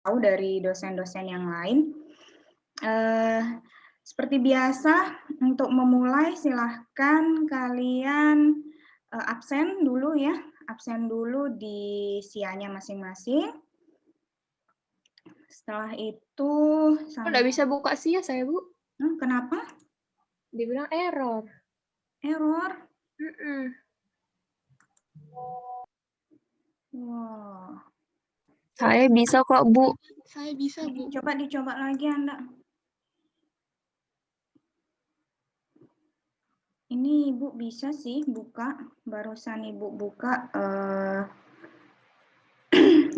tahu dari dosen-dosen yang lain. Seperti biasa, untuk memulai silahkan kalian absen dulu ya, absen dulu di SIA-nya masing-masing. Setelah itu, Nggak bisa buka SIA saya, Bu. Kenapa? Dibilang error. Error? Wow. Saya bisa kok, Bu. Saya bisa, Bu. Coba dicoba lagi Anda. Ini Ibu bisa sih buka, barusan Ibu buka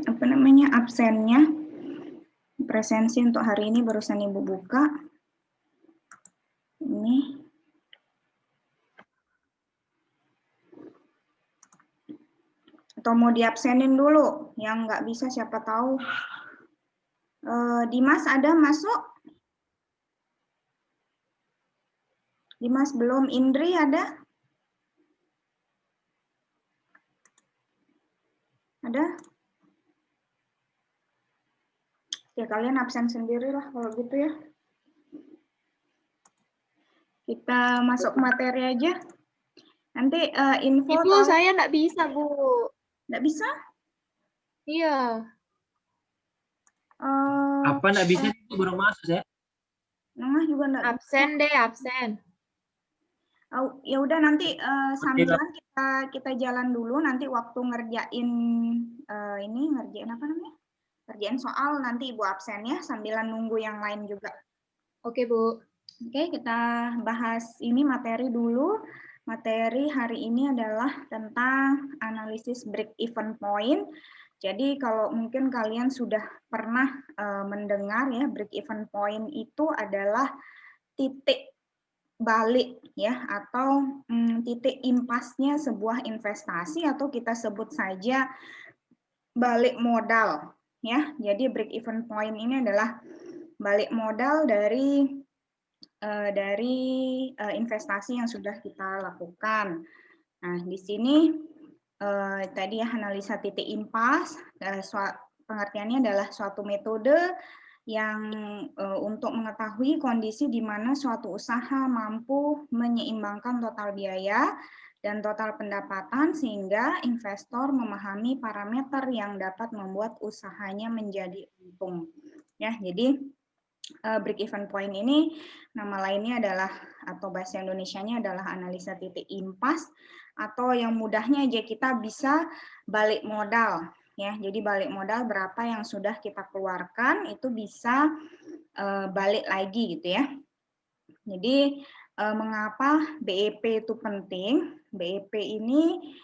apa namanya, absennya. Presensi untuk hari ini barusan Ibu buka. Ini. Atau mau diabsenin dulu, yang nggak bisa siapa tahu. Dimas ada masuk? Dimas belum, Indri ada? Ada? Ya kalian absen sendiri lah kalau gitu ya. Kita masuk materi aja. Nanti info. Ibu, saya nggak bisa, Bu. Nggak bisa? Iya. Apa nggak bisa itu baru masuk ya? Nah, juga nggak Absen bisa. deh, absen. Ya udah nanti sambilan kita jalan dulu, nanti waktu ngerjain ini, ngerjain apa namanya? Ngerjain soal, nanti Ibu absen ya, sambilan nunggu yang lain juga. Oke, Bu. Oke, kita bahas ini materi dulu. Materi hari ini adalah tentang analisis break-even point. Jadi kalau mungkin kalian sudah pernah mendengar ya, break-even point itu adalah titik balik ya, atau titik impasnya sebuah investasi, atau kita sebut saja balik modal ya. Jadi break-even point ini adalah balik modal dari investasi yang sudah kita lakukan. Nah, di sini tadi ya, analisa titik impas, pengertiannya adalah suatu metode yang untuk mengetahui kondisi di mana suatu usaha mampu menyeimbangkan total biaya dan total pendapatan sehingga investor memahami parameter yang dapat membuat usahanya menjadi untung. Ya, jadi break-even point ini nama lainnya adalah, atau bahasa Indonesianya adalah analisa titik impas, atau yang mudahnya aja kita bisa balik modal ya. Jadi balik modal berapa yang sudah kita keluarkan itu bisa balik lagi gitu ya. Jadi mengapa BEP itu penting? BEP ini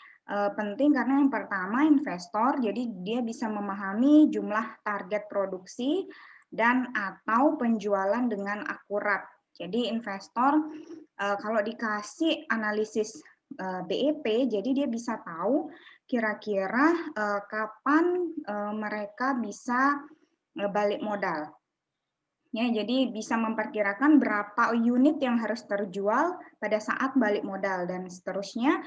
penting karena yang pertama investor, jadi dia bisa memahami jumlah target produksi dan atau penjualan dengan akurat. Jadi investor kalau dikasih analisis BEP, jadi dia bisa tahu kira-kira kapan mereka bisa balik modal. Ya, jadi bisa memperkirakan berapa unit yang harus terjual pada saat balik modal dan seterusnya.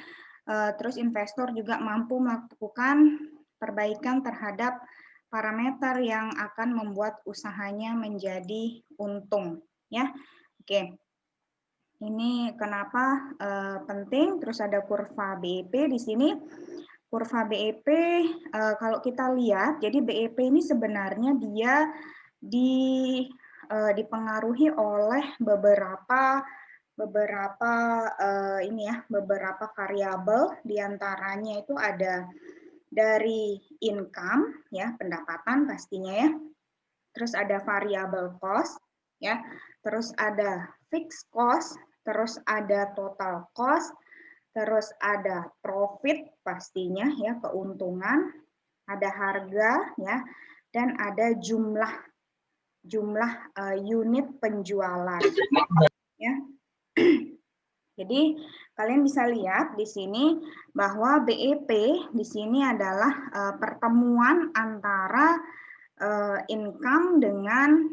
Terus investor juga mampu melakukan perbaikan terhadap parameter yang akan membuat usahanya menjadi untung, ya. Oke. Ini kenapa penting. Terus ada kurva BEP di sini. Kurva BEP kalau kita lihat, jadi BEP ini sebenarnya dia dipengaruhi oleh beberapa variabel, diantaranya itu ada dari income ya, pendapatan pastinya ya, terus ada variabel cost ya, terus ada fixed cost, terus ada total cost, terus ada profit pastinya ya, keuntungan, ada harga ya, dan ada jumlah unit penjualan ya. Jadi kalian bisa lihat di sini bahwa BEP di sini adalah pertemuan antara income dengan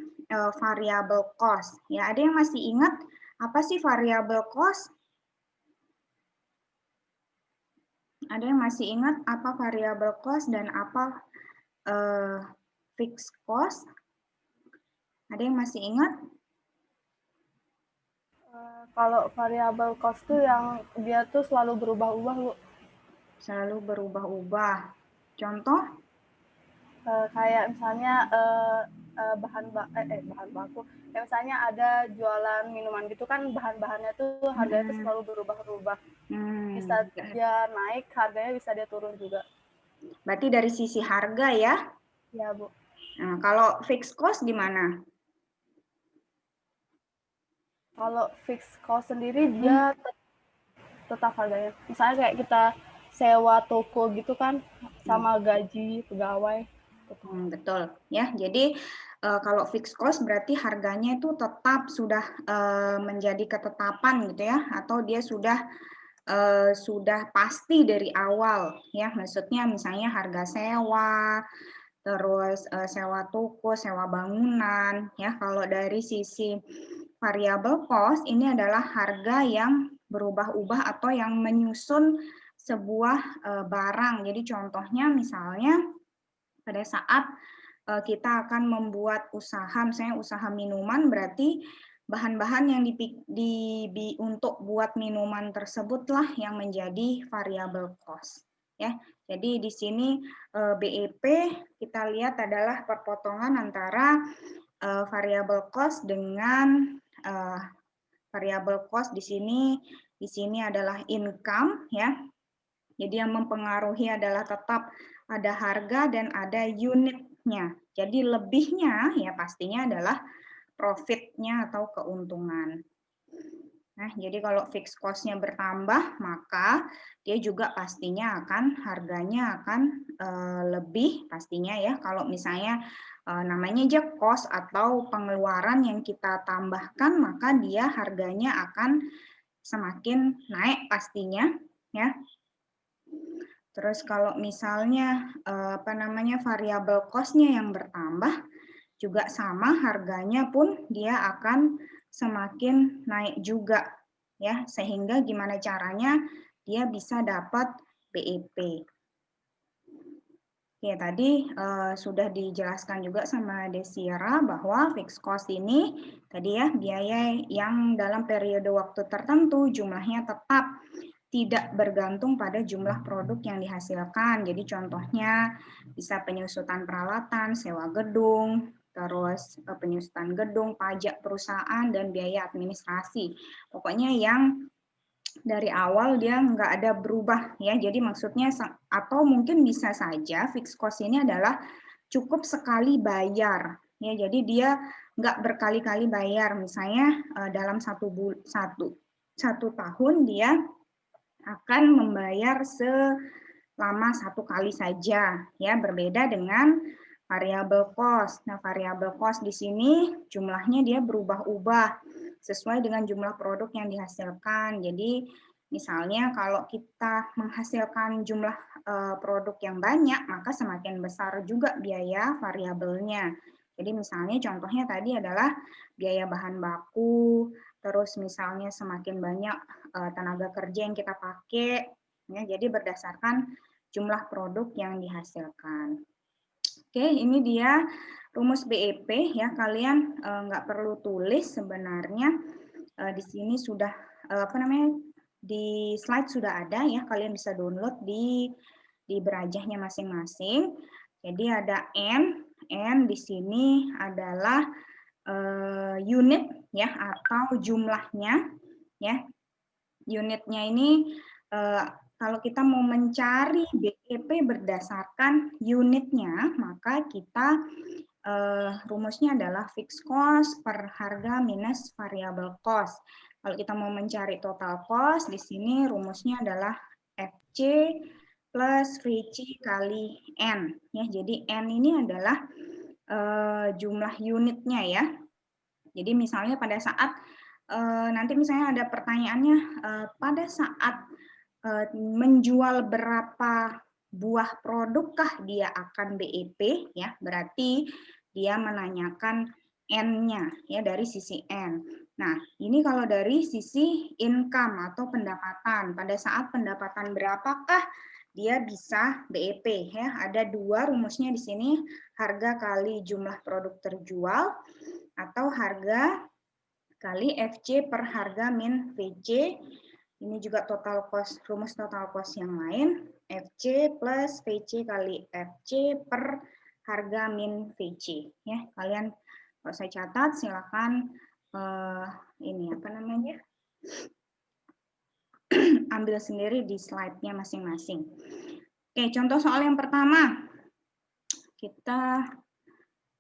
variable cost. Ya, ada yang masih ingat apa sih variable cost? Ada yang masih ingat apa variable cost dan apa fixed cost? Ada yang masih ingat? Kalau variable cost tuh yang dia tuh selalu berubah-ubah, Bu. Selalu berubah-ubah. Contoh? Kayak misalnya bahan baku. Kayak misalnya ada jualan minuman gitu kan, bahan-bahannya tuh harganya tuh selalu berubah-ubah. Bisa dia naik, harganya bisa dia turun juga. Berarti dari sisi harga ya? Ya, Bu. Nah, kalau fixed cost gimana? Kalau fixed cost sendiri dia tetap harganya. Misalnya kayak kita sewa toko gitu kan, sama gaji pegawai. Betul ya. Jadi kalau fixed cost berarti harganya itu tetap sudah menjadi ketetapan gitu ya, atau dia sudah pasti dari awal ya. Maksudnya misalnya harga sewa, terus sewa toko, sewa bangunan ya. Kalau dari sisi variable cost ini adalah harga yang berubah-ubah atau yang menyusun sebuah barang. Jadi contohnya misalnya pada saat kita akan membuat usaha, misalnya usaha minuman, berarti bahan-bahan yang untuk buat minuman tersebutlah yang menjadi variable cost. Ya, jadi di sini BEP kita lihat adalah perpotongan antara variable cost dengan variable cost di sini adalah income ya. Jadi yang mempengaruhi adalah tetap ada harga dan ada unitnya. Jadi lebihnya ya pastinya adalah profitnya atau keuntungan. Nah, jadi kalau fixed cost-nya bertambah, maka dia juga pastinya harganya akan lebih pastinya ya. Kalau misalnya namanya aja cost atau pengeluaran yang kita tambahkan, maka dia harganya akan semakin naik pastinya ya. Terus kalau misalnya variable cost-nya yang bertambah juga sama, harganya pun dia akan semakin naik juga ya, sehingga gimana caranya dia bisa dapat BEP. Oke, tadi sudah dijelaskan juga sama Desira bahwa fixed cost ini tadi ya biaya yang dalam periode waktu tertentu jumlahnya tetap tidak bergantung pada jumlah produk yang dihasilkan. Jadi contohnya bisa penyusutan peralatan, sewa gedung, terus penyusutan gedung, pajak perusahaan, dan biaya administrasi. Pokoknya yang dari awal dia nggak ada berubah ya. Jadi maksudnya atau mungkin bisa saja fixed cost ini adalah cukup sekali bayar ya. Jadi dia nggak berkali-kali bayar. Misalnya dalam satu tahun dia akan membayar selama satu kali saja ya, berbeda dengan variable cost. Nah, variable cost di sini jumlahnya dia berubah-ubah sesuai dengan jumlah produk yang dihasilkan. Jadi misalnya kalau kita menghasilkan jumlah produk yang banyak, maka semakin besar juga biaya variabelnya. Jadi misalnya contohnya tadi adalah biaya bahan baku, terus misalnya semakin banyak tenaga kerja yang kita pakai, ya, jadi berdasarkan jumlah produk yang dihasilkan. Oke, ini dia rumus BEP ya. Kalian nggak perlu tulis sebenarnya. Di sini sudah di slide sudah ada ya. Kalian bisa download di berajahnya masing-masing. Jadi ada N di sini adalah unit ya atau jumlahnya ya. Unitnya ini kalau kita mau mencari BEP berdasarkan unitnya, maka kita rumusnya adalah fixed cost per harga minus variable cost. Kalau kita mau mencari total cost, di sini rumusnya adalah FC plus VC kali N. Ya, jadi N ini adalah jumlah unitnya ya. Jadi misalnya pada saat nanti misalnya ada pertanyaannya pada saat menjual berapa buah produkkah dia akan BEP ya, berarti dia menanyakan N-nya ya dari sisi N. Nah, ini kalau dari sisi income atau pendapatan, pada saat pendapatan berapakah dia bisa BEP ya. Ada dua rumusnya di sini, harga kali jumlah produk terjual atau harga kali FC per harga min VC. Ini juga total cost, rumus total cost yang lain, FC plus VC kali FC per harga min VC ya. Kalian kalau saya catat silakan ini apa namanya? Ambil sendiri di slide-nya masing-masing. Oke, contoh soal yang pertama. Kita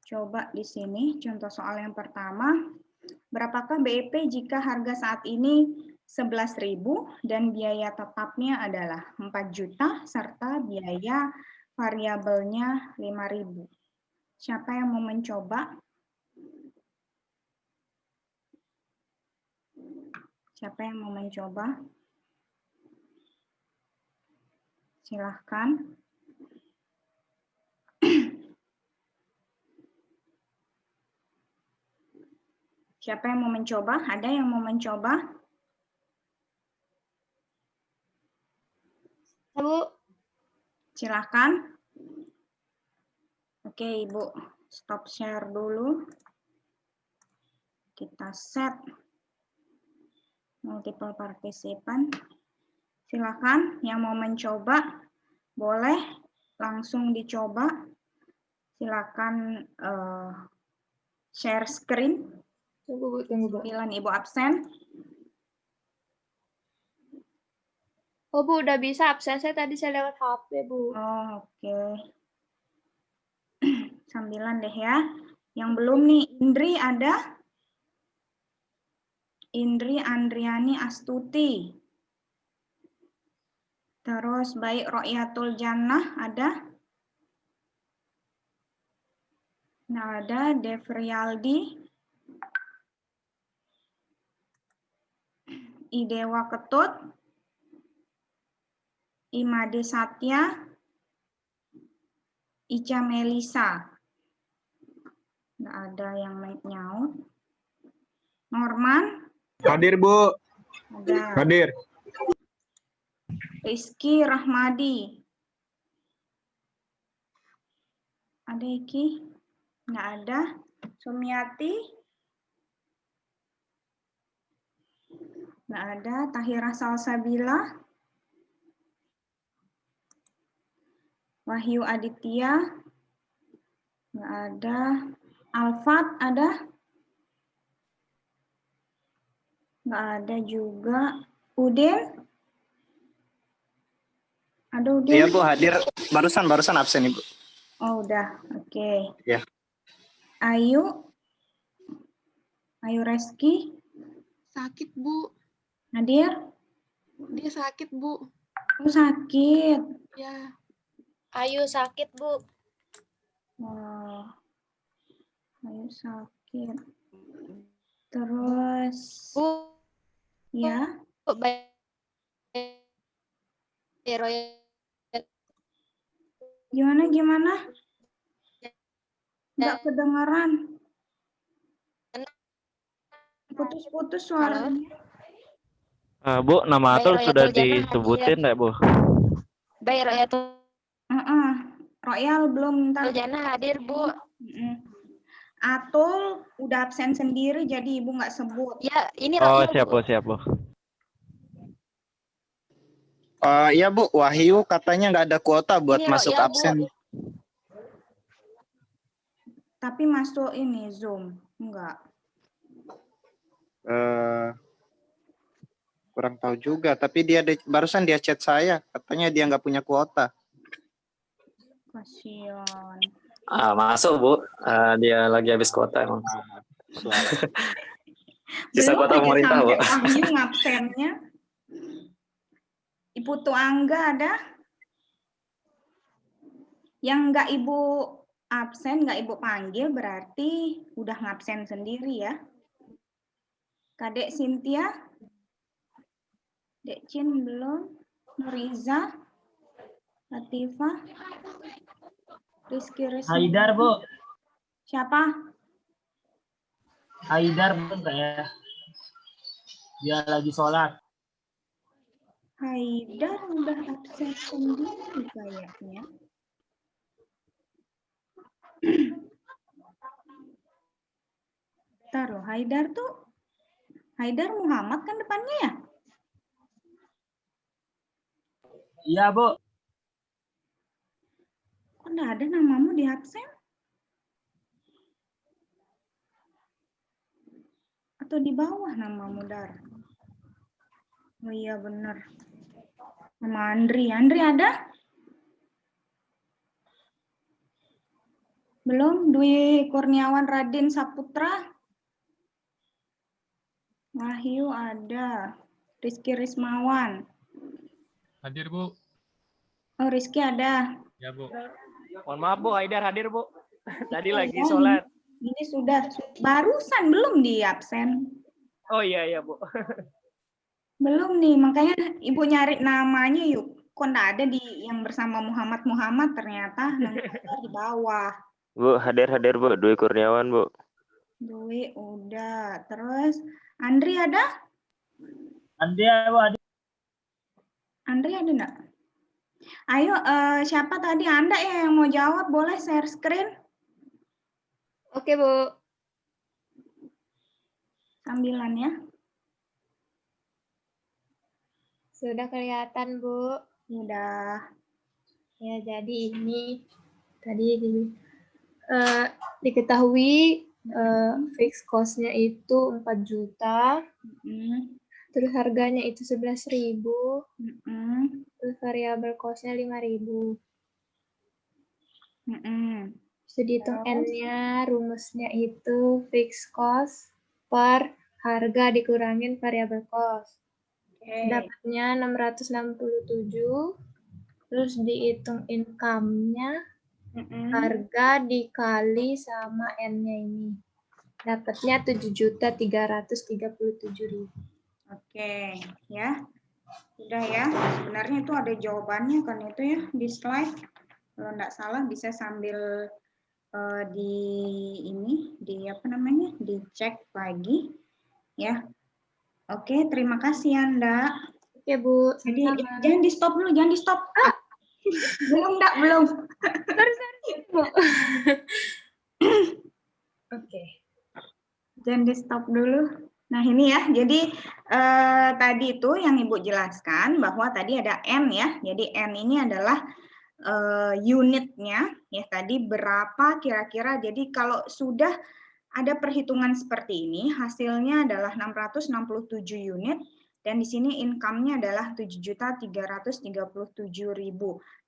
coba di sini contoh soal yang pertama. Berapakah BEP jika harga saat ini 11.000 dan biaya tetapnya adalah 4 juta serta biaya variabelnya 5.000. Siapa yang mau mencoba? Siapa yang mau mencoba? Silahkan. Siapa yang mau mencoba? Ada yang mau mencoba? Bu. Silahkan. Oke, Ibu. Stop share dulu. Kita set multiple participant. Silahkan yang mau mencoba. Boleh langsung dicoba. Silakan share screen. Tunggu, Bu. 9 Ibu absen. Oh, Bu, udah bisa absen. Saya tadi saya lewat HP, Bu. Oh, oke. 9 deh ya. Yang belum nih, Indri ada? Indri Andriani Astuti. Terus Baik Royatul Jannah ada? Nggak ada. Devrialdi. Idewa Ketut. Imade Satya. Ica Melisa. Nggak ada yang nyaut. Norman. Hadir, Bu. Ada. Hadir. Rizky Rahmadi. Ada Iki? Nggak ada. Sumiati? Nggak ada. Tahira Salsabila? Wahyu Aditya? Nggak ada. Alfat ada? Nggak ada juga. Udin? Ada Udin? Iya Bu, hadir. Barusan absen Ibu. Oh udah, oke. Ya. Ayu? Ayu Reski? Sakit, Bu. Nadir? Dia sakit, Bu. Oh sakit. Ya. Ayu sakit, Bu. Wah. Ayu sakit. Terus, Bu, ya? Gimana? Nggak kedengaran. Putus-putus suaranya. Bu, nama Baik, atul Royatul sudah Jannah disebutin nggak, Bu? Baik Royatul Royal belum ntar. Jannah hadir, Bu. Atul udah absen sendiri jadi Ibu nggak sebut. Ya, ini Oh, Royal, siap, Bu. Bu, siap, Bu. Iya Bu, Wahyu katanya nggak ada kuota buat Ini masuk Royal, absen. Bu. Tapi masuk ini Zoom, enggak. Kurang tahu juga, tapi barusan dia chat saya, katanya dia nggak punya kuota. Kasihan. Masuk Bu, dia lagi habis kuota emang. Sisa Belum kuota aja pemerintah Bu. sampai Wahyu ngabsennya. Ibu Tuangga ada? Yang nggak Ibu absen, nggak Ibu panggil berarti udah ngabsen sendiri ya. Kadek Cynthia? Dek Cin belum? Nuriza? Latifah? Rizky Rizky. Haidar, Bu. Siapa? Haidar belum kayak. Dia lagi sholat. Haidar udah absen sendiri kayaknya. Bentar loh, Haidar Muhammad kan depannya ya? Iya, Bu. Kok nggak ada namamu di absen? Atau di bawah namamu, Dar? Oh iya bener. Nama Andri. Andri ada? Belum? Dwi Kurniawan Raden Saputra? Wahyu ada. Rizky Rismawan. Hadir, Bu. Oh, Rizky ada. Ya, Bu. Mohon maaf Bu, Haidar hadir Bu. Tadi lagi Oh, sholat. Ini sudah barusan belum di absen. Oh iya Bu. Belum nih, makanya Ibu nyari namanya yuk. Kok nggak ada di yang bersama Muhammad ternyata namanya di bawah. Bu, hadir Bu. Dwi Kurniawan, Bu. Dwi udah. Terus Andri ada? Andi ya, Bu. Andi. Andri ada nggak? Ayo, siapa tadi Anda ya yang mau jawab? Boleh share screen? Oke, Bu. Sambilan ya. Sudah kelihatan, Bu. Udah. Ya, jadi ini tadi diketahui fixed cost-nya itu 4 juta, terus harganya itu 11.000, terus variable cost-nya 5.000. Bisa dihitung N-nya, rumusnya itu fixed cost per harga dikurangin variable cost. Dapatnya 667, terus dihitung income-nya, harga dikali sama N-nya ini. Dapatnya 7.337.000. Oke, ya. Udah ya. Sebenarnya itu ada jawabannya kan itu ya di slide. Kalau nggak salah bisa sambil dicek lagi ya. Oke, terima kasih Anda. Oke, Bu. Jadi Sama-sama. jangan di stop dulu, jangan di stop. Belum. Bu. Oke. Jangan di stop dulu. Nah ini ya, jadi tadi itu yang Ibu jelaskan bahwa tadi ada N ya. Jadi N ini adalah unitnya ya tadi berapa kira-kira. Jadi kalau sudah ada perhitungan seperti ini, hasilnya adalah 667 unit dan di sini income-nya adalah 7.337.000.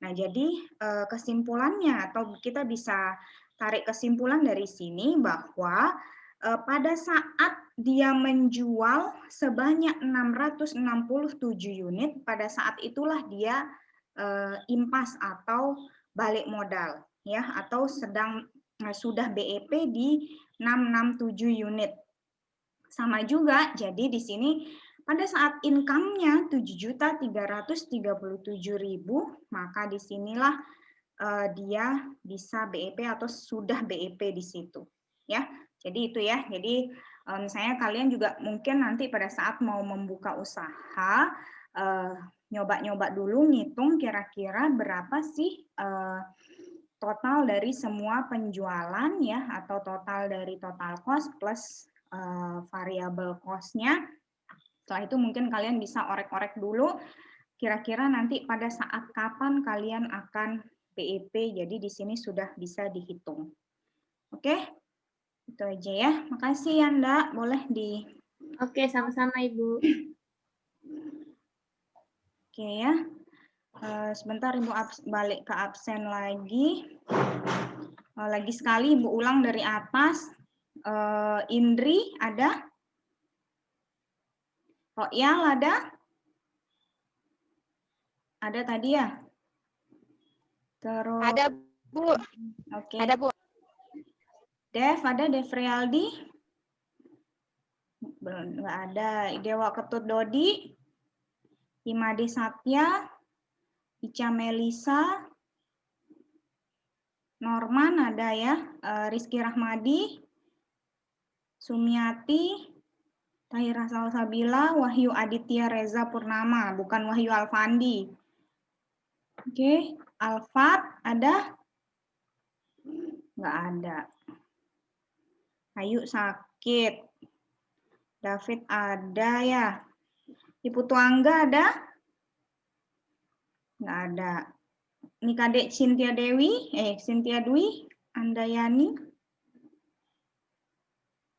Nah, jadi kesimpulannya atau kita bisa tarik kesimpulan dari sini bahwa pada saat dia menjual sebanyak 667 unit, pada saat itulah dia impas atau balik modal ya atau sudah BEP di 667 unit. Sama juga, jadi di sini pada saat income-nya 7.337.000, maka disinilah dia bisa BEP atau sudah BEP di situ. Ya, jadi itu ya. Jadi misalnya kalian juga mungkin nanti pada saat mau membuka usaha, nyoba-nyoba dulu ngitung kira-kira berapa sih total dari semua penjualan ya atau total dari total cost plus variable cost-nya. Setelah itu mungkin kalian bisa orek-orek dulu kira-kira nanti pada saat kapan kalian akan BEP, jadi di sini sudah bisa dihitung. Oke, itu aja ya. Makasih ya, Nda. Boleh di... Oke, sama-sama Ibu. Oke ya. Sebentar Ibu balik ke absen lagi. Lagi sekali Ibu ulang dari atas. Indri ada? Royal ada? Ada tadi ya? Terus ada Bu. Oke. Ada Bu. Dev ada, Dev Rialdi? Belum, nggak ada. Dewa Ketut Dodi? Imade Satya? Ica Melisa? Norman ada ya? Rizky Rahmadi? Sumiati? Tahira Salsabila, Wahyu Aditya Reza Purnama, bukan Wahyu Alfandi. Oke, Alfat ada? Nggak ada. Ayu sakit. David ada ya. Ibu Tuangga ada? Nggak ada. Ini Kadek Cynthia Cynthia Dwi, Andayani.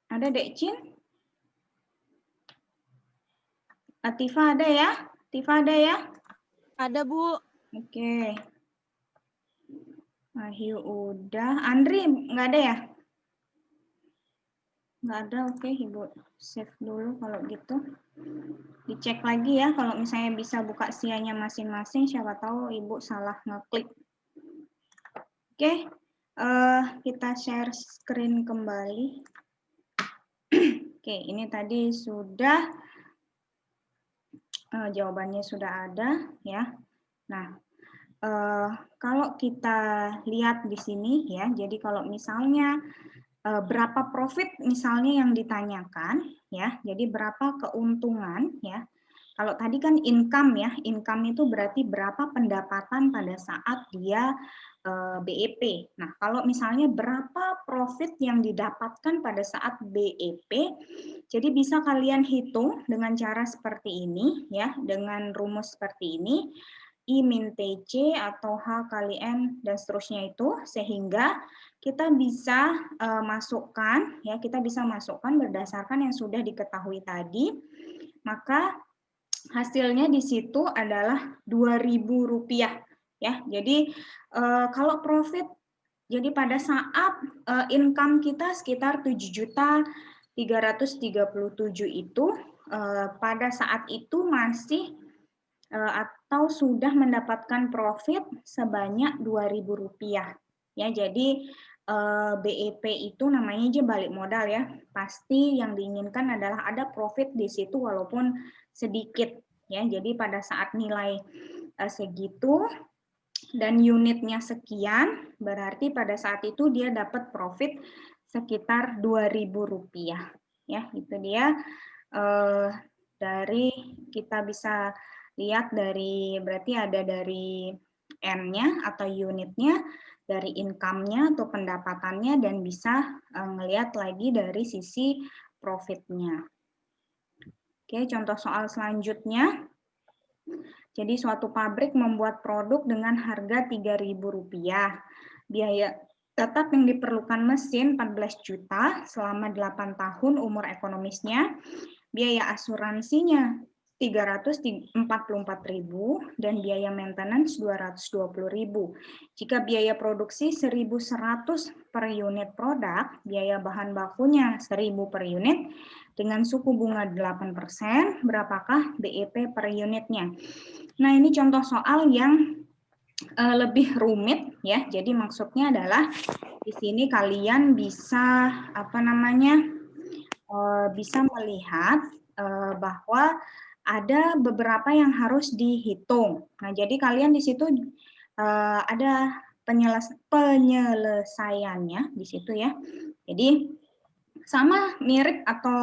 Ada Dek Cin? Atifa ada ya? Atifa ada ya? Ada, Bu. Oke. Wahyu udah. Andri nggak ada ya? Nggak ada, oke. Ibu save dulu kalau gitu. Dicek lagi ya, kalau misalnya bisa buka sianya masing-masing, siapa tahu Ibu salah ngeklik. Oke, kita share screen kembali. Oke, ini tadi sudah, jawabannya sudah ada ya. Nah, kalau kita lihat di sini ya, jadi kalau misalnya berapa profit misalnya yang ditanyakan ya, jadi berapa keuntungan ya. Kalau tadi kan income ya, income itu berarti berapa pendapatan pada saat dia BEP. Nah, kalau misalnya berapa profit yang didapatkan pada saat BEP, jadi bisa kalian hitung dengan cara seperti ini ya, dengan rumus seperti ini. I min TC atau H kali M dan seterusnya itu, sehingga kita bisa masukkan ya, kita bisa masukkan berdasarkan yang sudah diketahui tadi, maka hasilnya di situ adalah Rp2.000 ya. Jadi kalau profit, jadi pada saat income kita sekitar 7.337 itu, pada saat itu masih atau sudah mendapatkan profit sebanyak Rp2.000 ya. Jadi BEP itu namanya aja balik modal ya. Pasti yang diinginkan adalah ada profit di situ walaupun sedikit ya. Jadi pada saat nilai segitu dan unitnya sekian, berarti pada saat itu dia dapat profit sekitar Rp2.000 ya. Itu dia dari kita bisa lihat dari, berarti ada dari N-nya atau unitnya, dari income-nya atau pendapatannya, dan bisa ngelihat lagi dari sisi profit-nya. Oke, contoh soal selanjutnya. Jadi suatu pabrik membuat produk dengan harga Rp3.000. Biaya tetap yang diperlukan mesin 14 juta selama 8 tahun umur ekonomisnya. Biaya asuransinya 344.000 dan biaya maintenance 220.000. Jika biaya produksi 1.100 per unit produk, biaya bahan bakunya 1.000 per unit dengan suku bunga 8%, berapakah BEP per unitnya? Nah, ini contoh soal yang lebih rumit ya. Jadi maksudnya adalah di sini kalian bisa bisa melihat bahwa ada beberapa yang harus dihitung. Nah, jadi kalian di situ ada penyelesaiannya di situ ya. Jadi sama mirip atau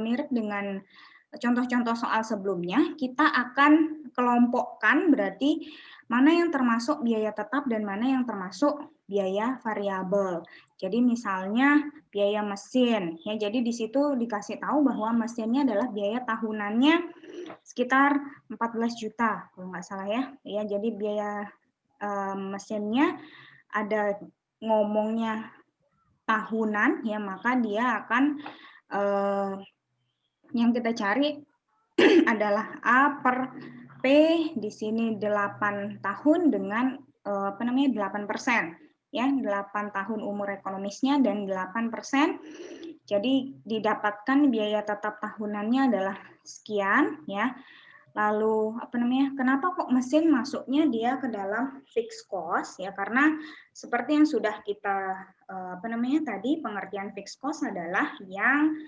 mirip dengan contoh-contoh soal sebelumnya, kita akan kelompokkan berarti mana yang termasuk biaya tetap dan mana yang termasuk biaya variabel. Jadi misalnya biaya mesin, ya jadi di situ dikasih tahu bahwa mesinnya adalah biaya tahunannya sekitar 14 juta, kalau nggak salah ya. Ya jadi biaya mesinnya ada ngomongnya tahunan, ya maka dia akan yang kita cari adalah A per P di sini 8 tahun dengan 8%. Ya, 8 tahun umur ekonomisnya dan 8%. Jadi didapatkan biaya tetap tahunannya adalah sekian ya. Lalu kenapa kok mesin masuknya dia ke dalam fixed cost ya, karena seperti yang sudah kita tadi, pengertian fixed cost adalah yang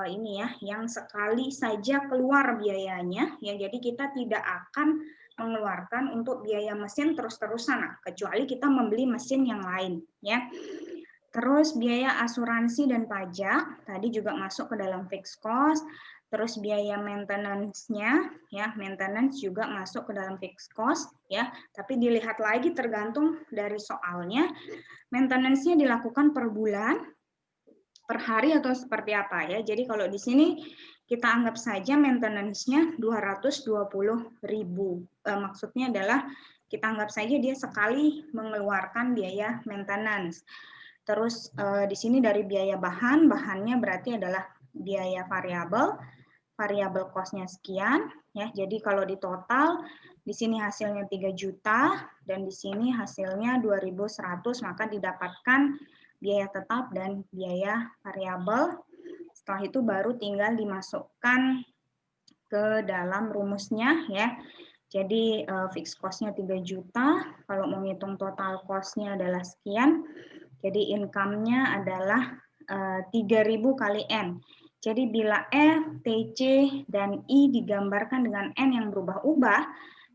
ini ya, yang sekali saja keluar biayanya ya. Jadi kita tidak akan mengeluarkan untuk biaya mesin terus-terusan, kecuali kita membeli mesin yang lain ya. Terus biaya asuransi dan pajak tadi juga masuk ke dalam fixed cost. Terus biaya maintenance-nya ya, maintenance juga masuk ke dalam fixed cost ya. Tapi dilihat lagi tergantung dari soalnya, maintenance-nya dilakukan per bulan, per hari atau seperti apa ya. Jadi kalau di sini kita anggap saja maintenance-nya 220.000. Maksudnya adalah kita anggap saja dia sekali mengeluarkan biaya maintenance. Terus di sini dari biaya bahannya berarti adalah biaya variabel cost-nya sekian ya. Jadi kalau di total di sini hasilnya 3 juta dan di sini hasilnya 2.100, maka didapatkan biaya tetap dan biaya variabel. Setelah itu baru tinggal dimasukkan ke dalam rumusnya ya. Jadi fixed cost-nya 3 juta, kalau mau ngitung total cost-nya adalah sekian. Jadi income-nya adalah 3.000 kali N. Jadi bila F, TC, dan I digambarkan dengan N yang berubah-ubah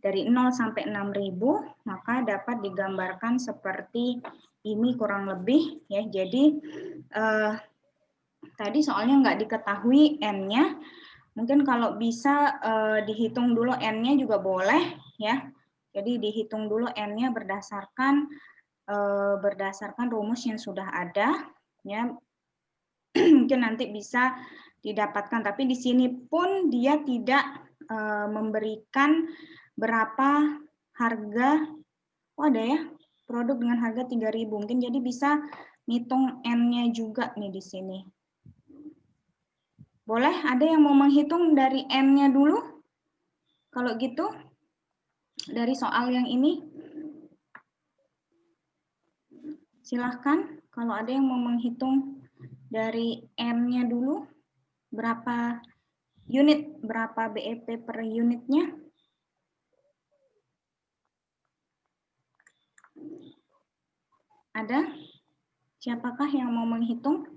dari 0 sampai 6.000, maka dapat digambarkan seperti ini kurang lebih ya. Jadi tadi soalnya nggak diketahui N-nya, mungkin kalau bisa dihitung dulu N-nya juga boleh ya. Jadi dihitung dulu N-nya berdasarkan rumus yang sudah ada ya. Mungkin nanti bisa didapatkan, tapi di sini pun dia tidak memberikan berapa harga. Oh ada ya, produk dengan harga 3.000, mungkin jadi bisa ngitung N-nya juga nih di sini. Boleh, ada yang mau menghitung dari N-nya dulu? Kalau gitu, dari soal yang ini, silahkan kalau ada yang mau menghitung dari N-nya dulu, berapa unit, berapa BEP per unitnya. Ada? Siapakah yang mau menghitung?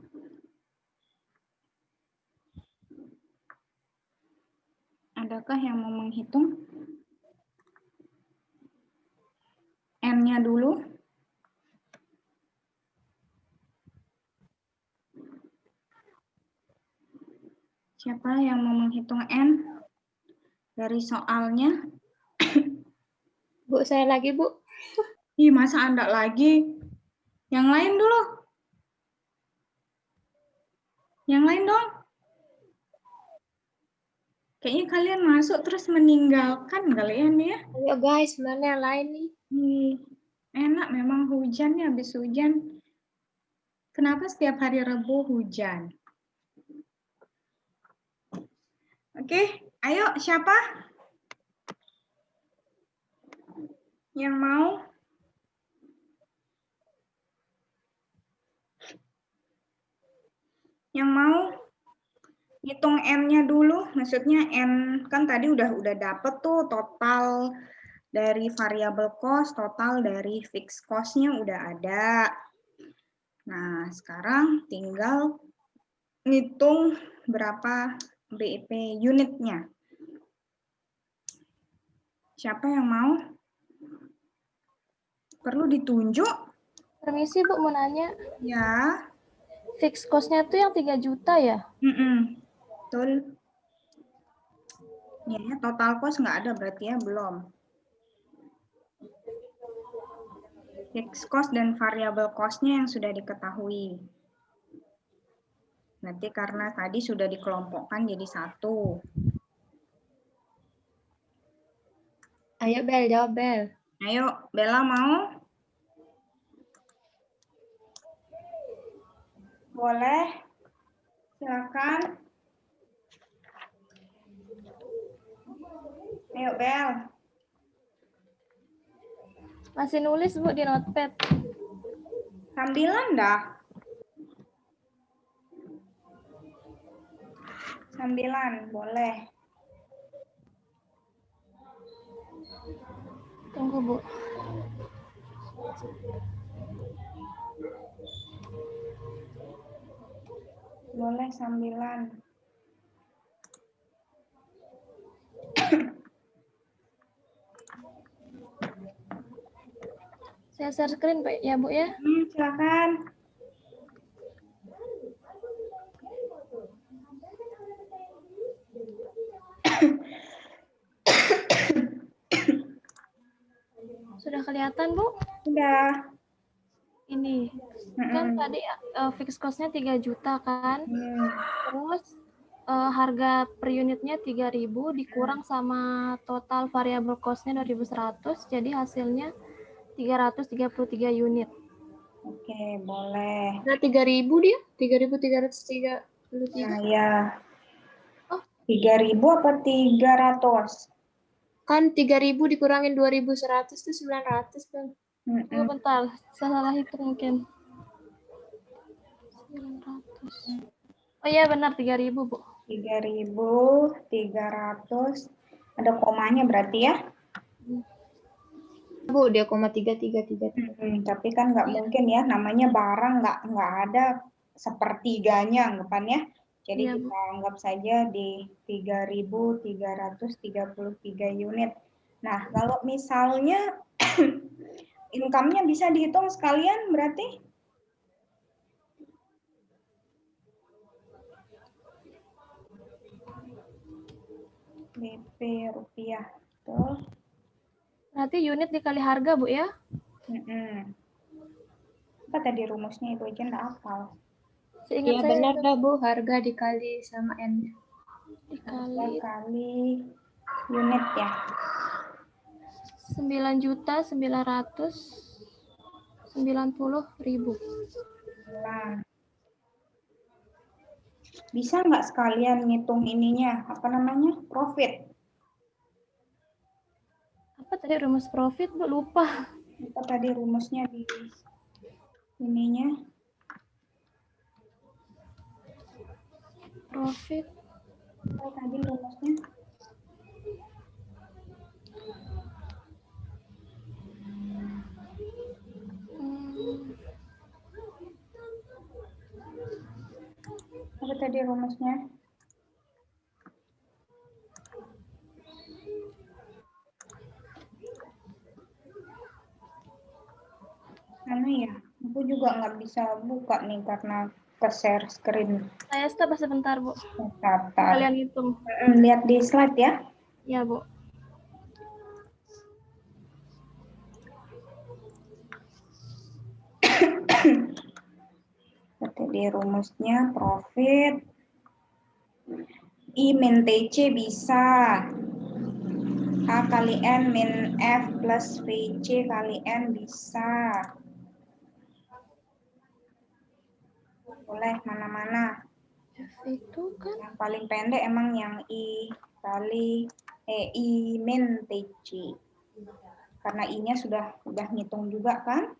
Adakah yang mau menghitung? N-nya dulu. Siapa yang mau menghitung N dari soalnya? Bu, saya lagi, Bu. Ih, masa Anda lagi? Yang lain dulu. Yang lain dong. Kayaknya kalian masuk terus meninggalkan kalian ya. Ayo guys, mana yang lain nih? Enak memang hujan ya, habis hujan. Kenapa setiap hari Rabu hujan? Oke, ayo siapa? Yang mau? Yang mau hitung N-nya dulu, maksudnya N kan tadi udah dapet tuh total dari variable cost, total dari fixed cost-nya udah ada. Nah, sekarang tinggal ngitung berapa BEP unitnya. Siapa yang mau? Perlu ditunjuk? Permisi Bu, mau nanya. Ya. Fixed cost-nya tuh yang 3 juta ya? Betul. Ya, total cost nggak ada berarti ya, belum. Fixed cost dan variable cost-nya yang sudah diketahui. Nanti karena tadi sudah dikelompokkan jadi satu. Ayo Bel, jawab Bel. Ayo, Bella mau? Boleh. Silakan. Ayo, Bel. Masih nulis Bu di notepad. Sambilan dah. Sambilan, boleh. Tunggu Bu. Boleh sambilan. Saya share screen Pak ya Bu ya. Silakan. kelihatan, Bu? Udah. Ini. Kan tadi fixed cost-nya 3 juta kan? Terus harga per unitnya 3.000 dikurang sama total variable cost-nya 2.100, jadi hasilnya 333 unit. Oke, boleh. Nah, 3.000 dia? 3.333. Nah, ya. Oh. 3.000 apa 300? Kan 3.000 dikurangin 2.100 itu 900 kan? Tunggu bentar, salah hitung mungkin. 900. Oh iya benar 3.000, Bu. 3.300. Ada komanya berarti ya? Bu, dia 0,3333. Tapi kan nggak mungkin ya, namanya barang nggak ada sepertiganya anggapannya. Jadi Iya, Bu. kita anggap saja di 3.333 unit. Nah, kalau misalnya income-nya bisa dihitung sekalian berarti? BP rupiah. Tuh. Berarti unit dikali harga, Bu ya? Apa tadi rumusnya itu aja nggak hafal. Seingat saya benar dah, Bu, harga dikali sama N. Dikali Kali unit ya. 9.990.000. Nah, bisa nggak sekalian ngitung ininya, apa namanya, profit? Apa tadi rumus profit, Bu? Lupa. Apa tadi rumusnya di ininya? Profit. Apa tadi rumusnya? Apa tadi rumusnya? Mana ya? Aku juga nggak bisa buka nih karena ke-share screen. Saya stop sebentar, Bu. Bentar. Kalian hitung. Lihat di slide ya. Ya, Bu. Tadi rumusnya profit I min TC bisa A kali N min F plus VC kali N bisa. Boleh mana-mana. Itu kan Yang paling pendek emang yang I kali I min TC. Karena I-nya sudah ngitung juga kan.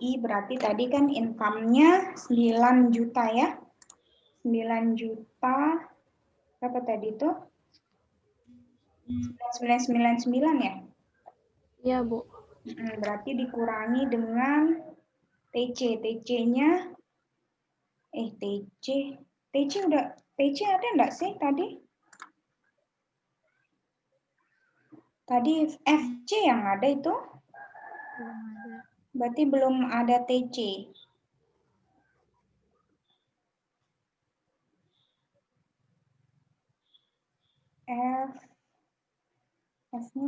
I berarti tadi kan income-nya 9 juta ya. 9 juta berapa tadi itu? 999 ya? Iya, Bu. Berarti dikurangi dengan TC. TC-nya TC ada enggak sih tadi? Tadi FC yang ada itu? Berarti belum ada TC. F-nya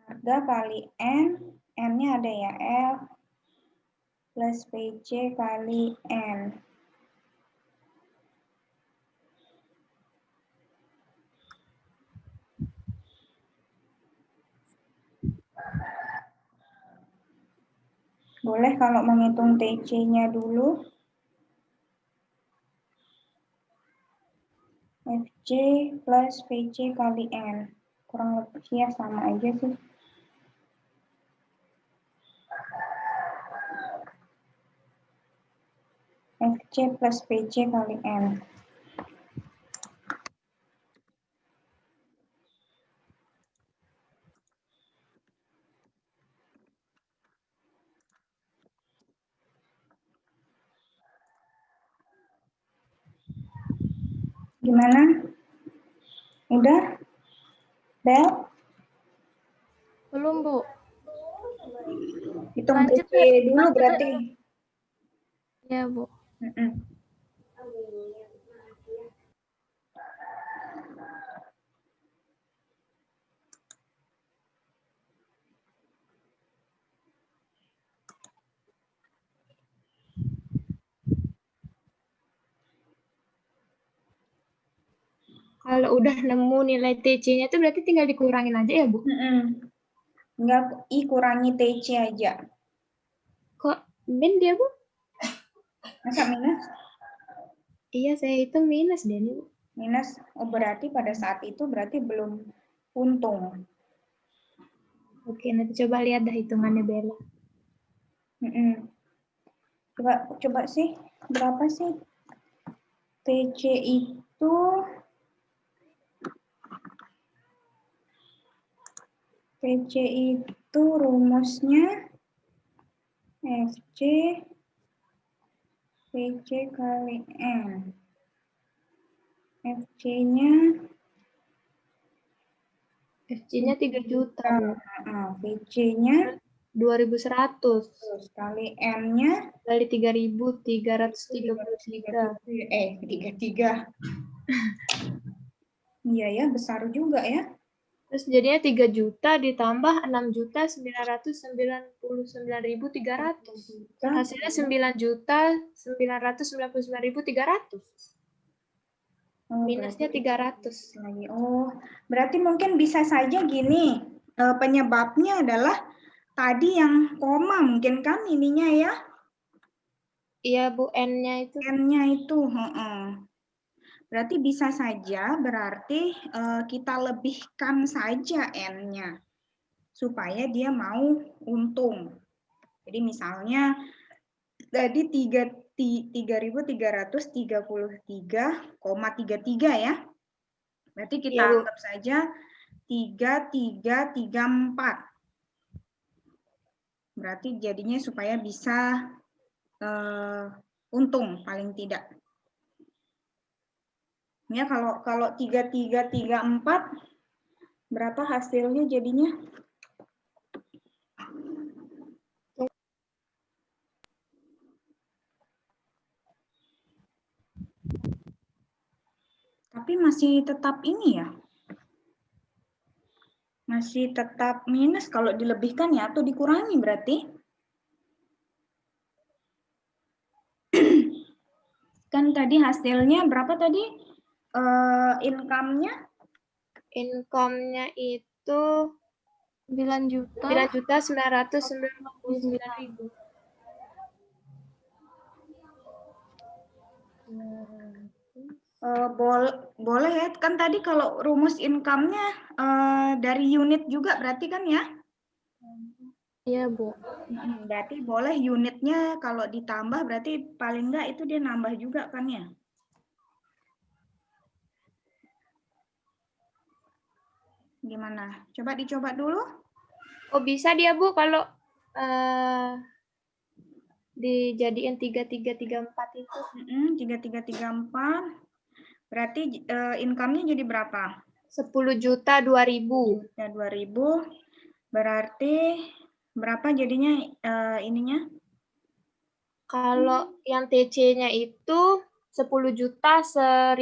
harga kali N, N-nya ada ya, F plus PC kali N. Boleh kalau menghitung TC-nya dulu. FC plus VC kali N. Kurang lebih ya sama aja sih. FC plus VC kali N. Gimana? Udah? Bel? Belum, Bu. Hitung Lanjut, TC dulu lanjut. berarti. Ya, Bu. kalau udah nemu nilai TC-nya itu berarti tinggal dikurangin aja ya, Bu? Enggak, kurangi TC aja. Kok min dia, Bu? Masa minus? Iya, saya hitung minus deh nih, Bu. Minus, oh berarti pada saat itu berarti belum untung. Oke, nanti coba lihat dah hitungannya Bella. Coba sih, berapa sih? TC itu rumusnya FC PC kali N. FC-nya FC-nya 3 juta, Bu. PC-nya 2.100 kali N-nya kali 3.333. 33. Iya ya, besar juga ya. Terus jadinya 3 juta ditambah 6.999.300. Hasilnya 9.999.300. Minusnya 300. Lagi. Oh, berarti mungkin bisa saja gini. Penyebabnya adalah tadi yang koma mungkin kan ininya ya? Iya, Bu, N-nya itu. N-nya itu. Berarti bisa saja berarti kita lebihkan saja N-nya supaya dia mau untung. Jadi misalnya tadi 3.333,33 ya. Berarti kita anggap saja 3.334. Berarti jadinya supaya bisa untung paling tidak. Ya kalau 3.334 berapa hasilnya jadinya? Tapi masih tetap ini ya. Masih tetap minus kalau dilebihkan ya atau dikurangi berarti. Kan tadi hasilnya berapa tadi? Income-nya? Income-nya itu 9.999.000. Boleh ya, kan tadi kalau rumus income-nya dari unit juga berarti kan ya? Iya, Bu. Berarti boleh unitnya kalau ditambah berarti paling enggak itu dia nambah juga kan ya? Gimana? Coba dicoba dulu. Oh, bisa dia, Bu, kalau dijadiin 3.334 itu. 3.334. Berarti income-nya jadi berapa? 10.200.000. 2.000. Berarti berapa jadinya ininya? Kalau yang TC-nya itu 10.100.400.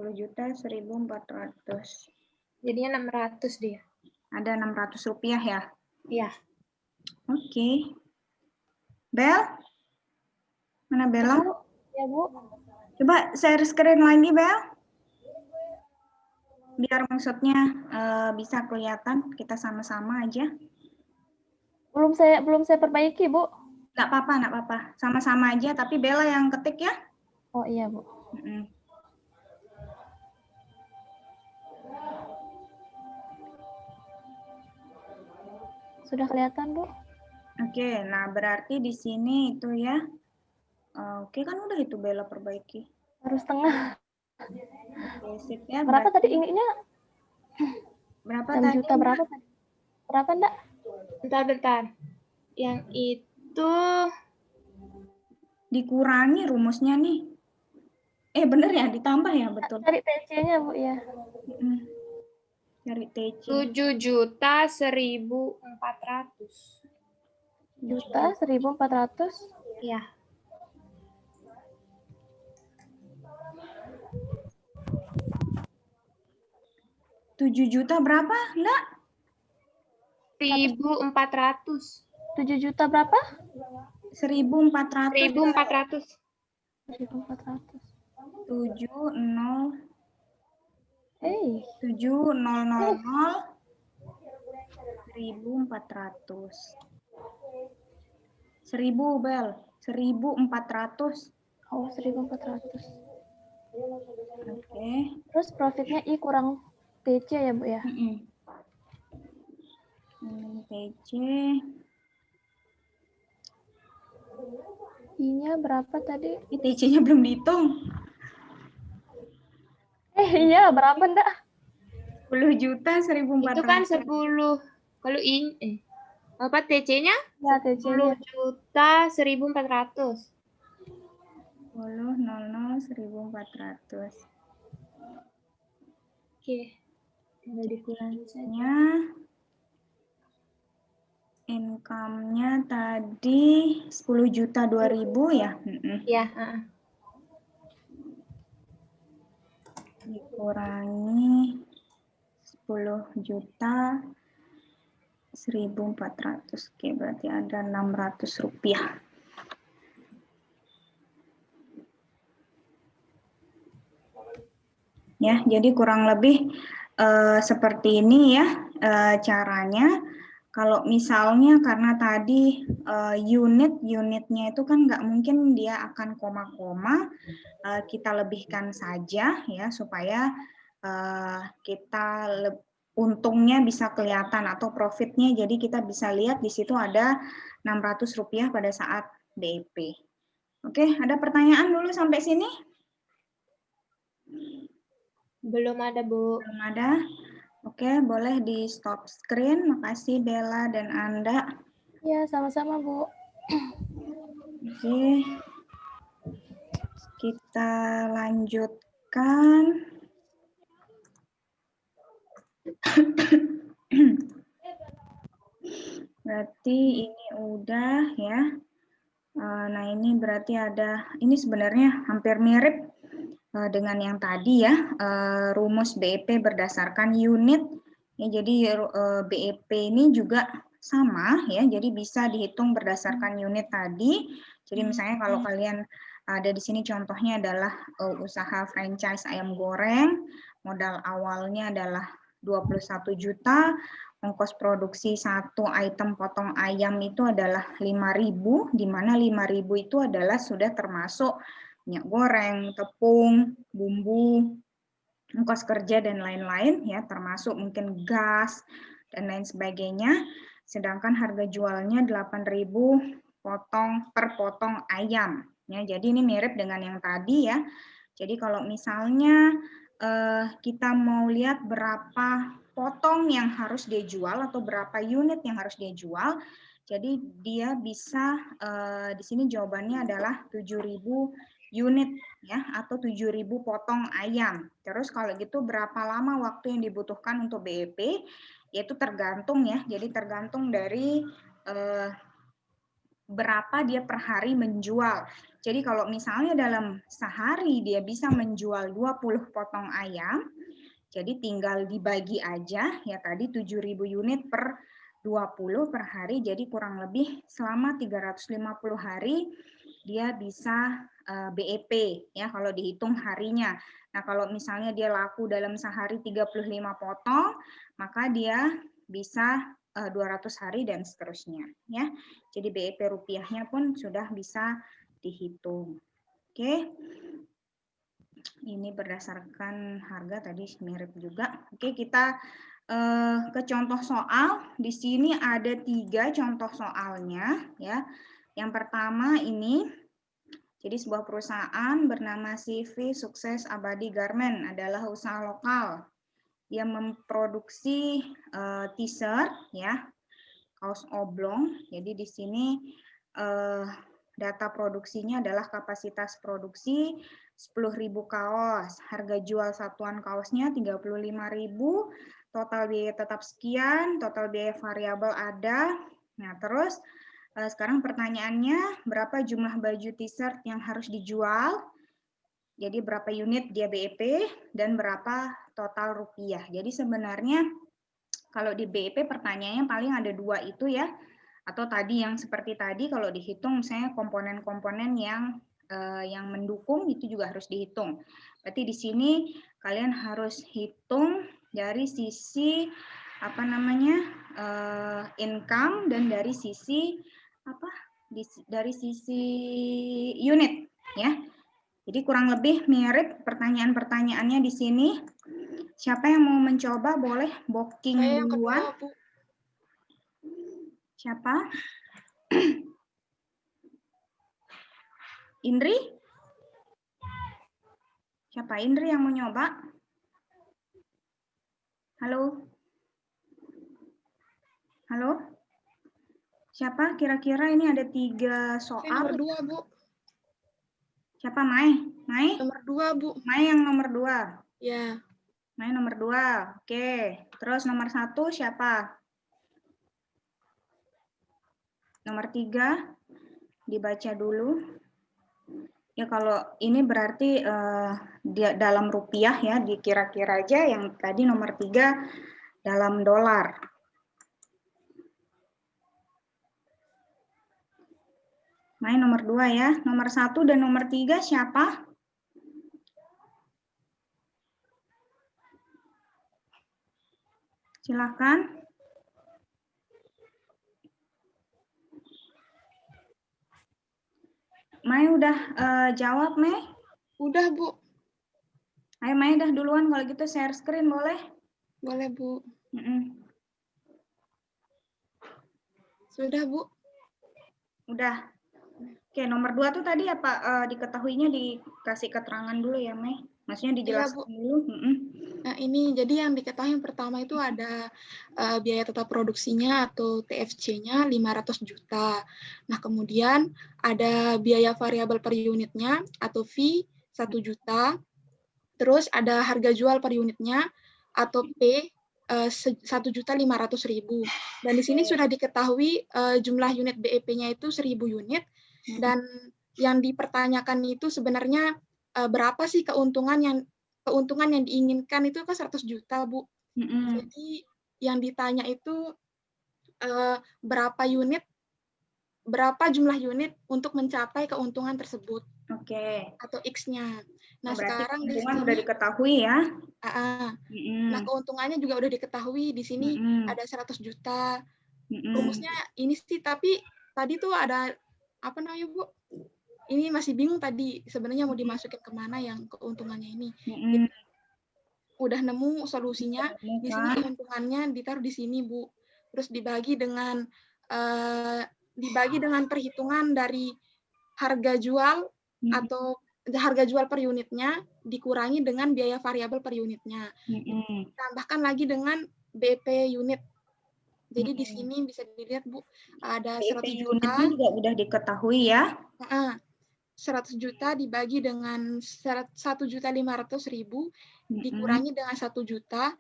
10.100.400. Jadinya 600 dia. Ada 600 rupiah ya? Iya. Oke. Bel? Mana Bella? Ya, Bu. Coba share screen lagi, Bel. Biar maksudnya bisa kelihatan, kita sama-sama aja. Belum saya perbaiki, Bu. Nggak apa-apa. Sama-sama aja, tapi Bella yang ketik ya. Oh iya, Bu. Sudah kelihatan, Bu? Oke, nah berarti di sini itu ya. Oke, kan udah itu Bella perbaiki. Baru setengah. Oke, sip ya. Berapa tadi ininya? Berapa 6 tadi? juta berapa tadi? Berapa, Ndak? Bentar. Yang itu Dikurangi rumusnya nih. Bener ya, ditambah ya, betul. Cari TC-nya, Bu, ya. Cari TC. 7.100.400. Juta 1.400. Iya. Tujuh juta berapa? Enggak? 1.400. 7 juta berapa? 1.400. 1.400. 1.400. 7, 0, 7.000 1.400. 1.000 Bel, 1.400. Oh, 1.400. Oke. Terus profitnya I kurang TC ya, Bu ya? TC. I-nya berapa tadi? Ini TC-nya belum dihitung. Iya, berapa ndak? 10 juta 1.400. Itu kan 10. Kalau apa TC-nya? Ya, TC-nya. 10 juta 1.400. 10.00 1.400. Oke. Tinggal dikurangi saja. Income-nya tadi 10 juta 2.000 ya? Iya, Dikurangi 10 juta 1.400. Oke, berarti ada 600 rupiah. Ya, jadi kurang lebih seperti ini ya caranya. Kalau misalnya karena tadi unitnya itu kan nggak mungkin dia akan koma-koma, kita lebihkan saja ya supaya kita untungnya bisa kelihatan atau profitnya. Jadi kita bisa lihat di situ ada 600 rupiah pada saat BEP. Oke, ada pertanyaan dulu sampai sini? belum ada, Bu. Belum ada? Oke, boleh di stop screen. Makasih Bella dan Anda. Ya, sama-sama, Bu. Oke. Kita lanjutkan. Berarti ini udah ya. Nah, ini berarti ini sebenarnya hampir mirip dengan yang tadi ya, rumus BEP berdasarkan unit. Ya, jadi BEP ini juga sama ya, jadi bisa dihitung berdasarkan unit tadi. Jadi misalnya kalau kalian ada di sini contohnya adalah usaha franchise ayam goreng, modal awalnya adalah 21 juta, ongkos produksi satu item potong ayam itu adalah 5.000, di mana 5.000 itu adalah sudah termasuk minyak goreng, tepung, bumbu, ongkos kerja dan lain-lain ya, termasuk mungkin gas dan lain sebagainya. Sedangkan harga jualnya 8.000 per potong ayam. Ya, jadi ini mirip dengan yang tadi ya. Jadi kalau misalnya kita mau lihat berapa potong yang harus dia jual atau berapa unit yang harus dia jual, jadi dia bisa di sini jawabannya adalah 7.000 unit ya, atau 7.000 potong ayam. Terus kalau gitu berapa lama waktu yang dibutuhkan untuk BEP? Yaitu tergantung ya, jadi tergantung dari berapa dia per hari menjual. Jadi kalau misalnya dalam sehari dia bisa menjual 20 potong ayam, jadi tinggal dibagi aja ya tadi 7.000 unit per 20 per hari, jadi kurang lebih selama 350 hari dia bisa BEP ya kalau dihitung harinya. Nah, kalau misalnya dia laku dalam sehari 35 potong, maka dia bisa 200 hari dan seterusnya ya. Jadi BEP rupiahnya pun sudah bisa dihitung. Oke. Ini berdasarkan harga tadi mirip juga. Oke, kita ke contoh soal. Di sini ada 3 contoh soalnya ya. Yang pertama ini, jadi sebuah perusahaan bernama CV Sukses Abadi Garment adalah usaha lokal. Dia memproduksi t-shirt ya, kaos oblong. Jadi di sini data produksinya adalah kapasitas produksi 10.000 kaos. Harga jual satuan kaosnya 35.000. Total biaya tetap sekian, total biaya variabel ada. Nah, terus sekarang pertanyaannya, berapa jumlah baju t-shirt yang harus dijual? Jadi berapa unit dia BEP dan berapa total rupiah. Jadi sebenarnya kalau di BEP pertanyaannya paling ada 2 itu ya. Atau tadi yang seperti tadi kalau dihitung misalnya komponen-komponen yang yang mendukung itu juga harus dihitung. Berarti di sini kalian harus hitung dari sisi income dan dari sisi dari sisi unit ya. Jadi kurang lebih mirip pertanyaan-pertanyaannya di sini. Siapa yang mau mencoba boleh booking Saya yang duluan. kedua, Bu. Siapa? Indri? Siapa Indri yang mau nyoba? Halo? Halo? Siapa? Kira-kira ini ada 3 Saya soal. nomor 2, Bu. Siapa Mai? Mai? Nomor 2, Bu. Mai yang nomor 2. Ya. Mai nomor 2. Oke. Terus nomor 1 siapa? Nomor 3 dibaca dulu. Ya kalau ini berarti dalam rupiah ya, dikira-kira aja. Yang tadi nomor 3 dalam dolar. Mai nomor 2 ya. Nomor 1 dan nomor 3 siapa? Silakan. Mai udah jawab, Mai? Udah, Bu. Ayo, Mai dah duluan. Kalau gitu share screen boleh? Boleh, Bu. Sudah, Bu. Udah. Oke, nomor 2 tuh tadi apa diketahuinya dikasih keterangan dulu ya, Mai? Maksudnya dijelaskan dulu. Nah, ini jadi yang diketahui yang pertama itu ada biaya tetap produksinya atau TFC-nya 500 juta. Nah, kemudian ada biaya variabel per unitnya atau fee 1 juta. Terus ada harga jual per unitnya atau P 1.500.000. Dan di sini sudah diketahui jumlah unit BEP-nya itu 1.000 unit. Dan yang dipertanyakan itu sebenarnya berapa sih keuntungan yang diinginkan itu kan 100 juta, Bu. Jadi yang ditanya itu berapa jumlah unit untuk mencapai keuntungan tersebut. Oke. Atau X-nya. Nah, berarti sekarang keuntungan udah diketahui ya. Nah, keuntungannya juga udah diketahui. Di sini ada 100 juta. Rumusnya ini sih, tapi tadi tuh ada apa namanya, Bu? Ini masih bingung tadi sebenarnya mau dimasukin kemana yang keuntungannya ini. Jadi, udah nemu solusinya. Di sini keuntungannya ditaruh di sini, Bu. Terus dibagi dengan perhitungan dari harga jual atau harga jual per unitnya dikurangi dengan biaya variabel per unitnya. Tambahkan lagi dengan BP unit. Jadi di sini bisa dilihat, Bu, ada 100 juta. Unitnya juga udah diketahui ya. 100 juta dibagi dengan 1.500.000 dikurangi dengan 1 juta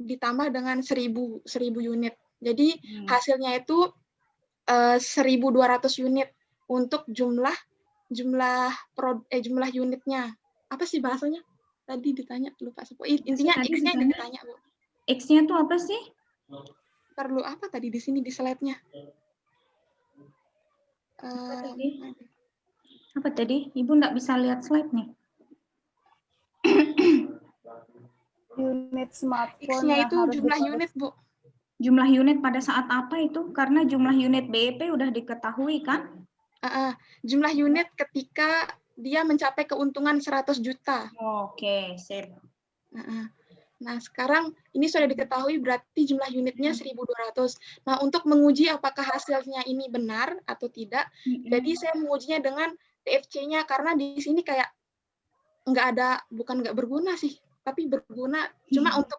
ditambah dengan 1.000 unit. Jadi hasilnya itu 1.200 unit untuk jumlah unitnya. Apa sih bahasanya? Tadi ditanya, lupa. Intinya X-nya yang ditanya, Bu. X-nya tuh apa sih? Perlu apa tadi di sini di slide-nya? Apa tadi? Ibu nggak bisa lihat slide nih. Unit smartphone X-nya yang itu harus jumlah unit, Bu. Jumlah unit pada saat apa itu? Karena jumlah unit BEP udah diketahui kan? Jumlah unit ketika dia mencapai keuntungan 100 juta. Oke, sip. Nah, sekarang ini sudah diketahui berarti jumlah unitnya 1.200. Nah, untuk menguji apakah hasilnya ini benar atau tidak, jadi saya mengujinya dengan TFC-nya karena di sini kayak bukan nggak berguna sih, tapi berguna cuma untuk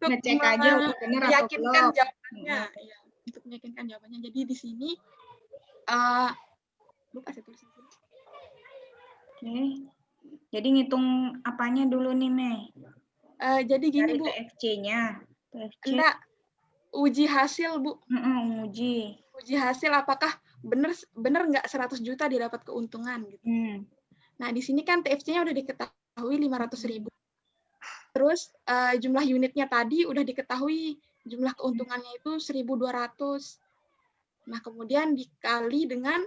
ngecek aja meyakinkan jawabannya. Ya, untuk meyakinkan jawabannya. Jadi di sini lupa saya tulis di sini. Oke. Jadi ngitung apanya dulu nih, Mei? Jadi gini, Bu. TFC-nya. Enggak, uji hasil, Bu. Uji hasil apakah benar nggak 100 juta didapat keuntungan gitu. Nah, di sini kan TFC-nya udah diketahui 500.000. Terus jumlah unitnya tadi udah diketahui jumlah keuntungannya itu 1.200. Nah, kemudian dikali dengan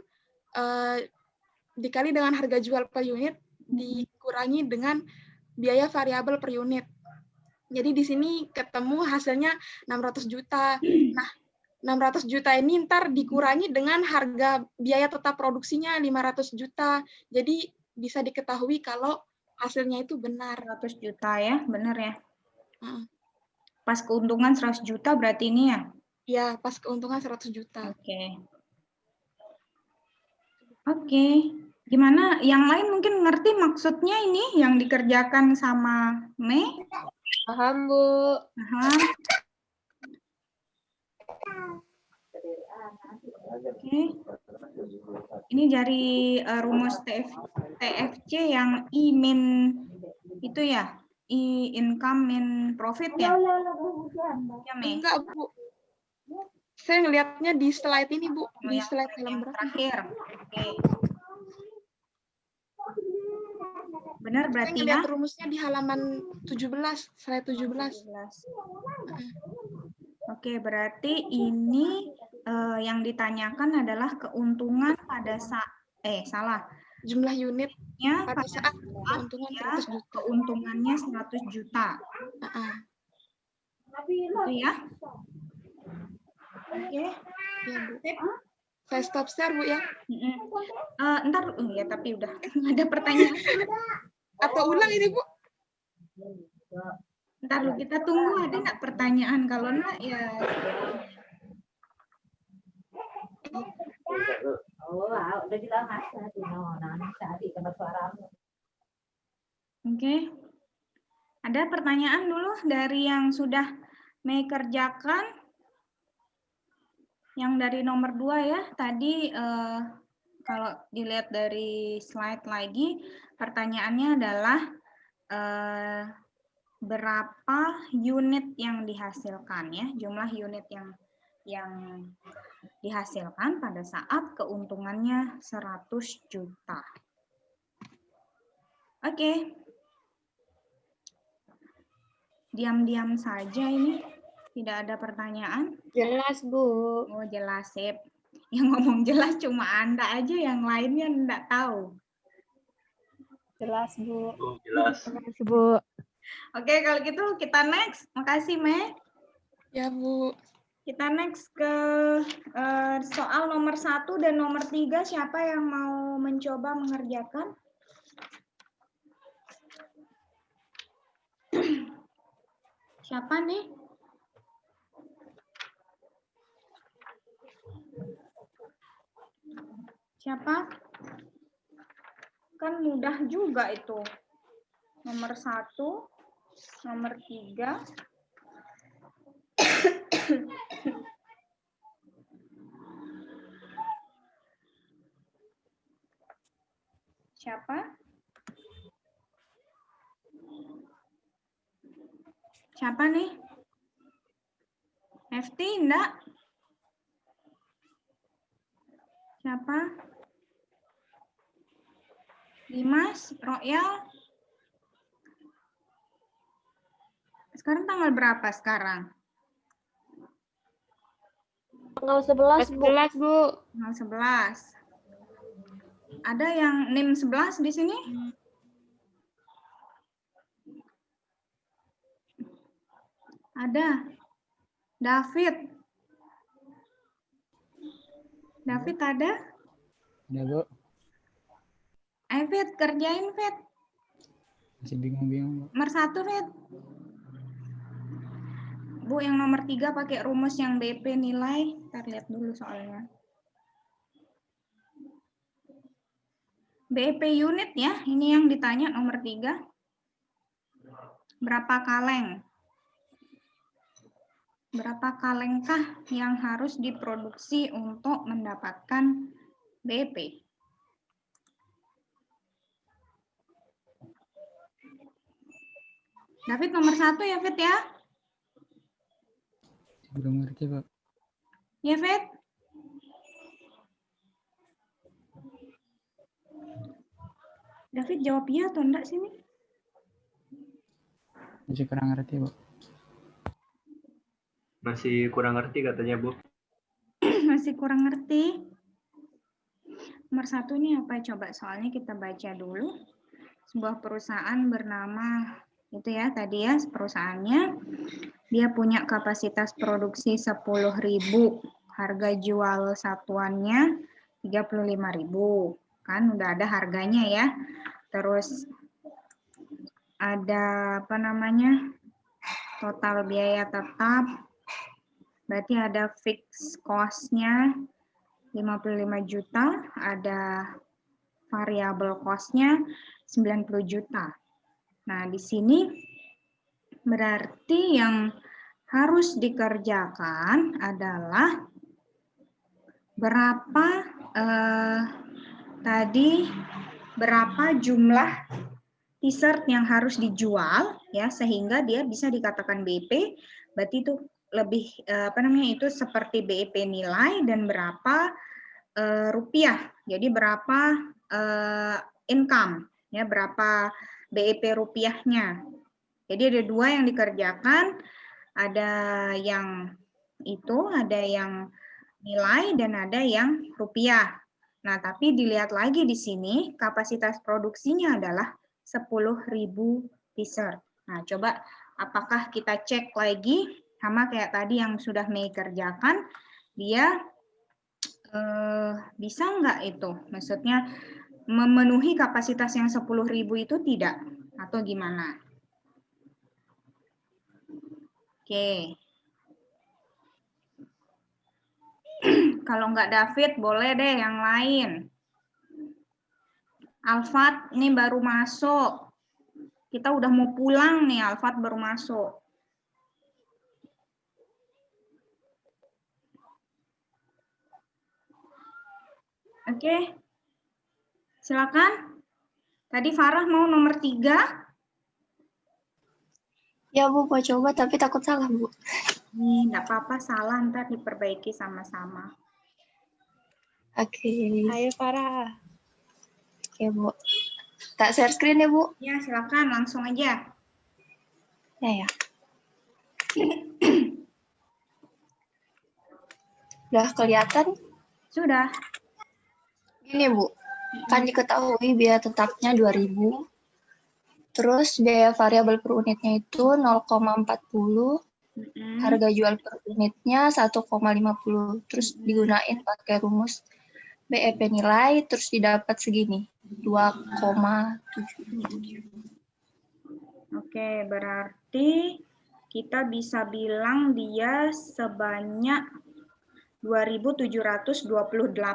dikali dengan harga jual per unit dikurangi dengan biaya variabel per unit. Jadi di sini ketemu hasilnya 600 juta. Nah, 600 juta ini ntar dikurangi dengan harga biaya tetap produksinya 500 juta. Jadi bisa diketahui kalau hasilnya itu benar. 100 juta ya, benar ya? Pas keuntungan 100 juta berarti ini ya? Ya, pas keuntungan 100 juta. Oke. Oke. Gimana? Yang lain mungkin ngerti maksudnya ini yang dikerjakan sama Mei? Paham, Bu. Paham. Oke. Ini dari rumus TFC yang I min itu ya? I income min profit ya? Ya, Mei? Enggak, Bu. Saya ngelihatnya di slide ini, Bu. Di yang slide halaman berapa? terakhir. Oke. Benar Saya berarti ngelihat ya? rumusnya di halaman 17, slide 17. Oke, berarti ini yang ditanyakan adalah keuntungan pada saat Jumlah unitnya pada saat keuntungan 100 juta. keuntungannya 100 juta. Itu ya? Oke. Ya, Bu. Saya stop share, Bu, ya. Ntar, ya tapi udah ada pertanyaan. Atau ulang ini, Bu? Ntar lu kita tunggu ada nggak pertanyaan, kalau enggak ya. Oke. Ada pertanyaan dulu dari yang sudah Mei kerjakan? Yang dari nomor 2 ya, tadi kalau dilihat dari slide lagi, pertanyaannya adalah berapa unit yang dihasilkan ya, jumlah unit yang dihasilkan pada saat keuntungannya 100 juta. Oke. Diam-diam saja ini, tidak ada pertanyaan. Jelas, Bu. Oh, jelas, sip. Yang ngomong jelas cuma Anda aja, yang lainnya enggak tahu. Jelas, Bu. Jelas. Jelas, Bu. Oke, kalau gitu kita next. Makasih, Mei. Ya, Bu. Kita next ke soal nomor 1 dan nomor 3. Siapa yang mau mencoba mengerjakan? Siapa nih? Siapa? Kan mudah juga itu. Nomor 1, nomor 3. Siapa? Siapa nih? FT enggak? Siapa? Dimas, Royal. Sekarang tanggal berapa sekarang? Tanggal 11, Bu. 11, Bu. Tanggal 11. Ada yang NIM 11 di sini? Ada. David. David ada? Ada, Bu. Ayo, Fit, kerjain, Fit. Masih bingung-bingung, Bu. Nomor 1, Fit. Bu, yang nomor 3 pakai rumus yang BP nilai. Kita lihat dulu soalnya. BP unit ya, ini yang ditanya nomor 3. Berapa kaleng? Berapa kalengkah yang harus diproduksi untuk mendapatkan BP? David nomor 1 ya, Fit ya? Belum ngerti, Pak. Ya, Fit? David jawab iya atau enggak sini? Masih kurang ngerti, Bu. Masih kurang ngerti katanya, Bu. Masih kurang ngerti. Nomor 1 ini apa? Coba soalnya kita baca dulu. Sebuah perusahaan bernama itu ya tadi ya perusahaannya. Dia punya kapasitas produksi 10.000. Harga jual satuannya 35.000. Kan udah ada harganya ya. Terus ada apa namanya? Total biaya tetap. Berarti ada fixed cost-nya 55 juta, ada variable cost-nya 90 juta. Nah, di sini berarti yang harus dikerjakan adalah berapa jumlah t-shirt yang harus dijual ya sehingga dia bisa dikatakan BEP. Berarti itu lebih itu seperti BEP nilai dan berapa rupiah. Jadi berapa income ya, berapa BEP rupiahnya. Jadi ada 2 yang dikerjakan, ada yang itu, ada yang nilai dan ada yang rupiah. Nah, tapi dilihat lagi di sini kapasitas produksinya adalah 10.000 t-shirt. Nah, coba apakah kita cek lagi sama kayak tadi yang sudah Mei kerjakan, dia bisa nggak itu? Maksudnya memenuhi kapasitas yang 10.000 itu tidak? Atau gimana? Oke. Kalau nggak David, boleh deh yang lain. Alfat, ini baru masuk. Kita udah mau pulang nih, Alfat baru masuk. Oke, silakan. Tadi Farah mau nomor 3. Ya Bu, mau coba tapi takut salah Bu. Nih, nggak apa-apa, salah ntar diperbaiki sama-sama. Oke. Ayo Farah. Oke Bu. Tak share screen ya Bu? Ya, silakan langsung aja. Ya. Udah kelihatan? Sudah. Gini Bu, kan diketahui biaya tetapnya 2.000, terus biaya variabel per unitnya itu 0,40, harga jual per unitnya 1,50, terus digunain pakai rumus BEP nilai, terus didapat segini, 2,7. Oke, berarti kita bisa bilang dia sebanyak 2.728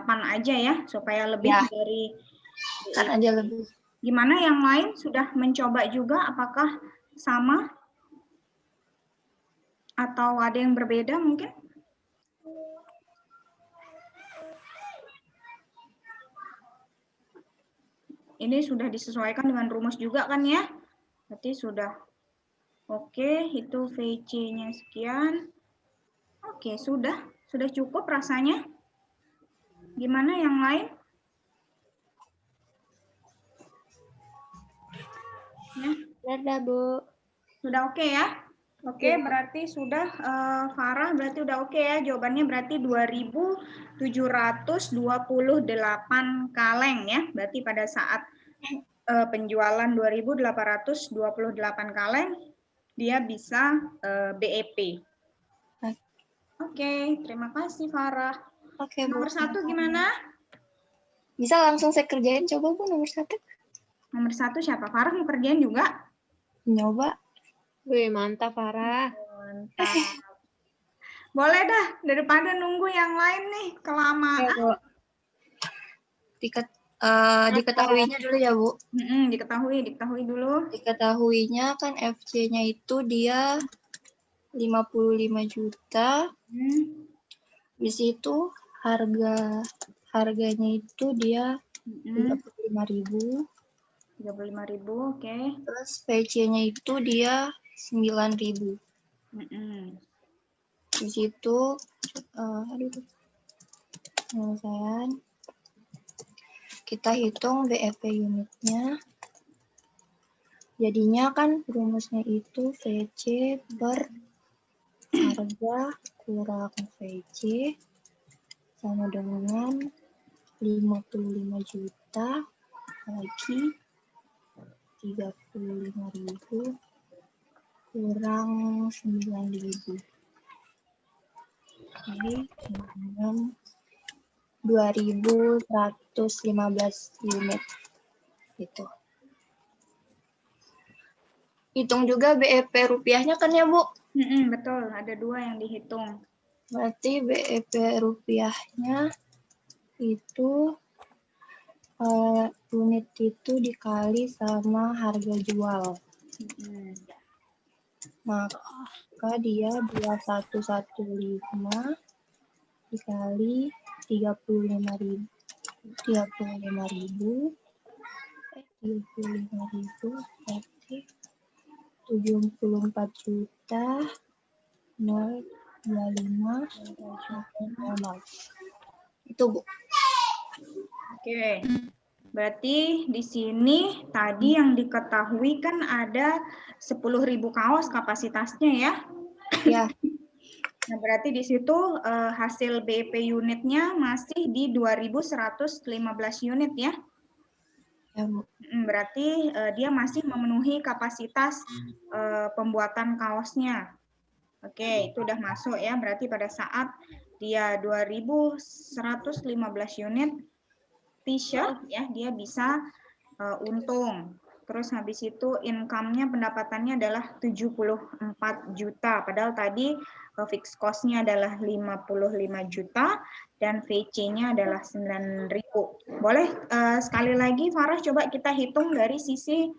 aja ya, supaya lebih ya, dari... Kan aja lebih. Gimana yang lain? Sudah mencoba juga? Apakah sama? Atau ada yang berbeda mungkin? Ini sudah disesuaikan dengan rumus juga kan ya? Berarti sudah. Oke, itu VC-nya sekian. Oke, sudah. Sudah cukup rasanya. Gimana yang lain? Ya. Sudah, Bu. Sudah oke ya? Oke, berarti sudah Farah berarti udah oke ya. Jawabannya berarti 2.728 kaleng ya. Berarti pada saat penjualan 2.828 kaleng dia bisa BEP. Oke, terima kasih Farah. Oke, Bu. Nomor 1 gimana? Bisa langsung saya kerjain, coba Bu nomor 1. Nomor 1 siapa? Farah mau kerjain juga? Nyoba. Wih, mantap Farah. Mantap. Boleh dah, daripada nunggu yang lain nih, kelamaan. Diketahuinya dulu ya, Bu. Diketahui dulu. Diketahuinya kan FC-nya itu dia 55 juta. Di situ harganya itu dia 35.000. 35.000, oke. Terus PC-nya itu dia 9.000. Di situ kita hitung BEP unitnya. Jadinya kan rumusnya itu VC per harga kurang VC sama dengan 55 juta bagi 35.000 kurang 9.000. Oke, dengan 2.115 unit. Gitu. Hitung juga BEP rupiahnya kan ya, Bu? Betul, ada 2 yang dihitung. Berarti BEP rupiahnya itu unit itu dikali sama harga jual. Maka dia 2115 dikali 35.000 berarti 74 juta 025 itu, Bu. Oke. Berarti di sini tadi yang diketahui kan ada 10.000 kaos kapasitasnya ya. Ya. Nah, berarti di situ hasil BEP unitnya masih di 2.115 unit ya. Ya, Bu. Berarti dia masih memenuhi kapasitas pembuatan kaosnya. Oke, itu udah masuk ya. Berarti pada saat dia 2.115 unit t-shirt ya, dia bisa untung. Terus habis itu income-nya, pendapatannya adalah 74 juta. Padahal tadi fixed cost-nya adalah 55 juta dan VC-nya adalah 9.000. Boleh sekali lagi Farah coba kita hitung dari sisi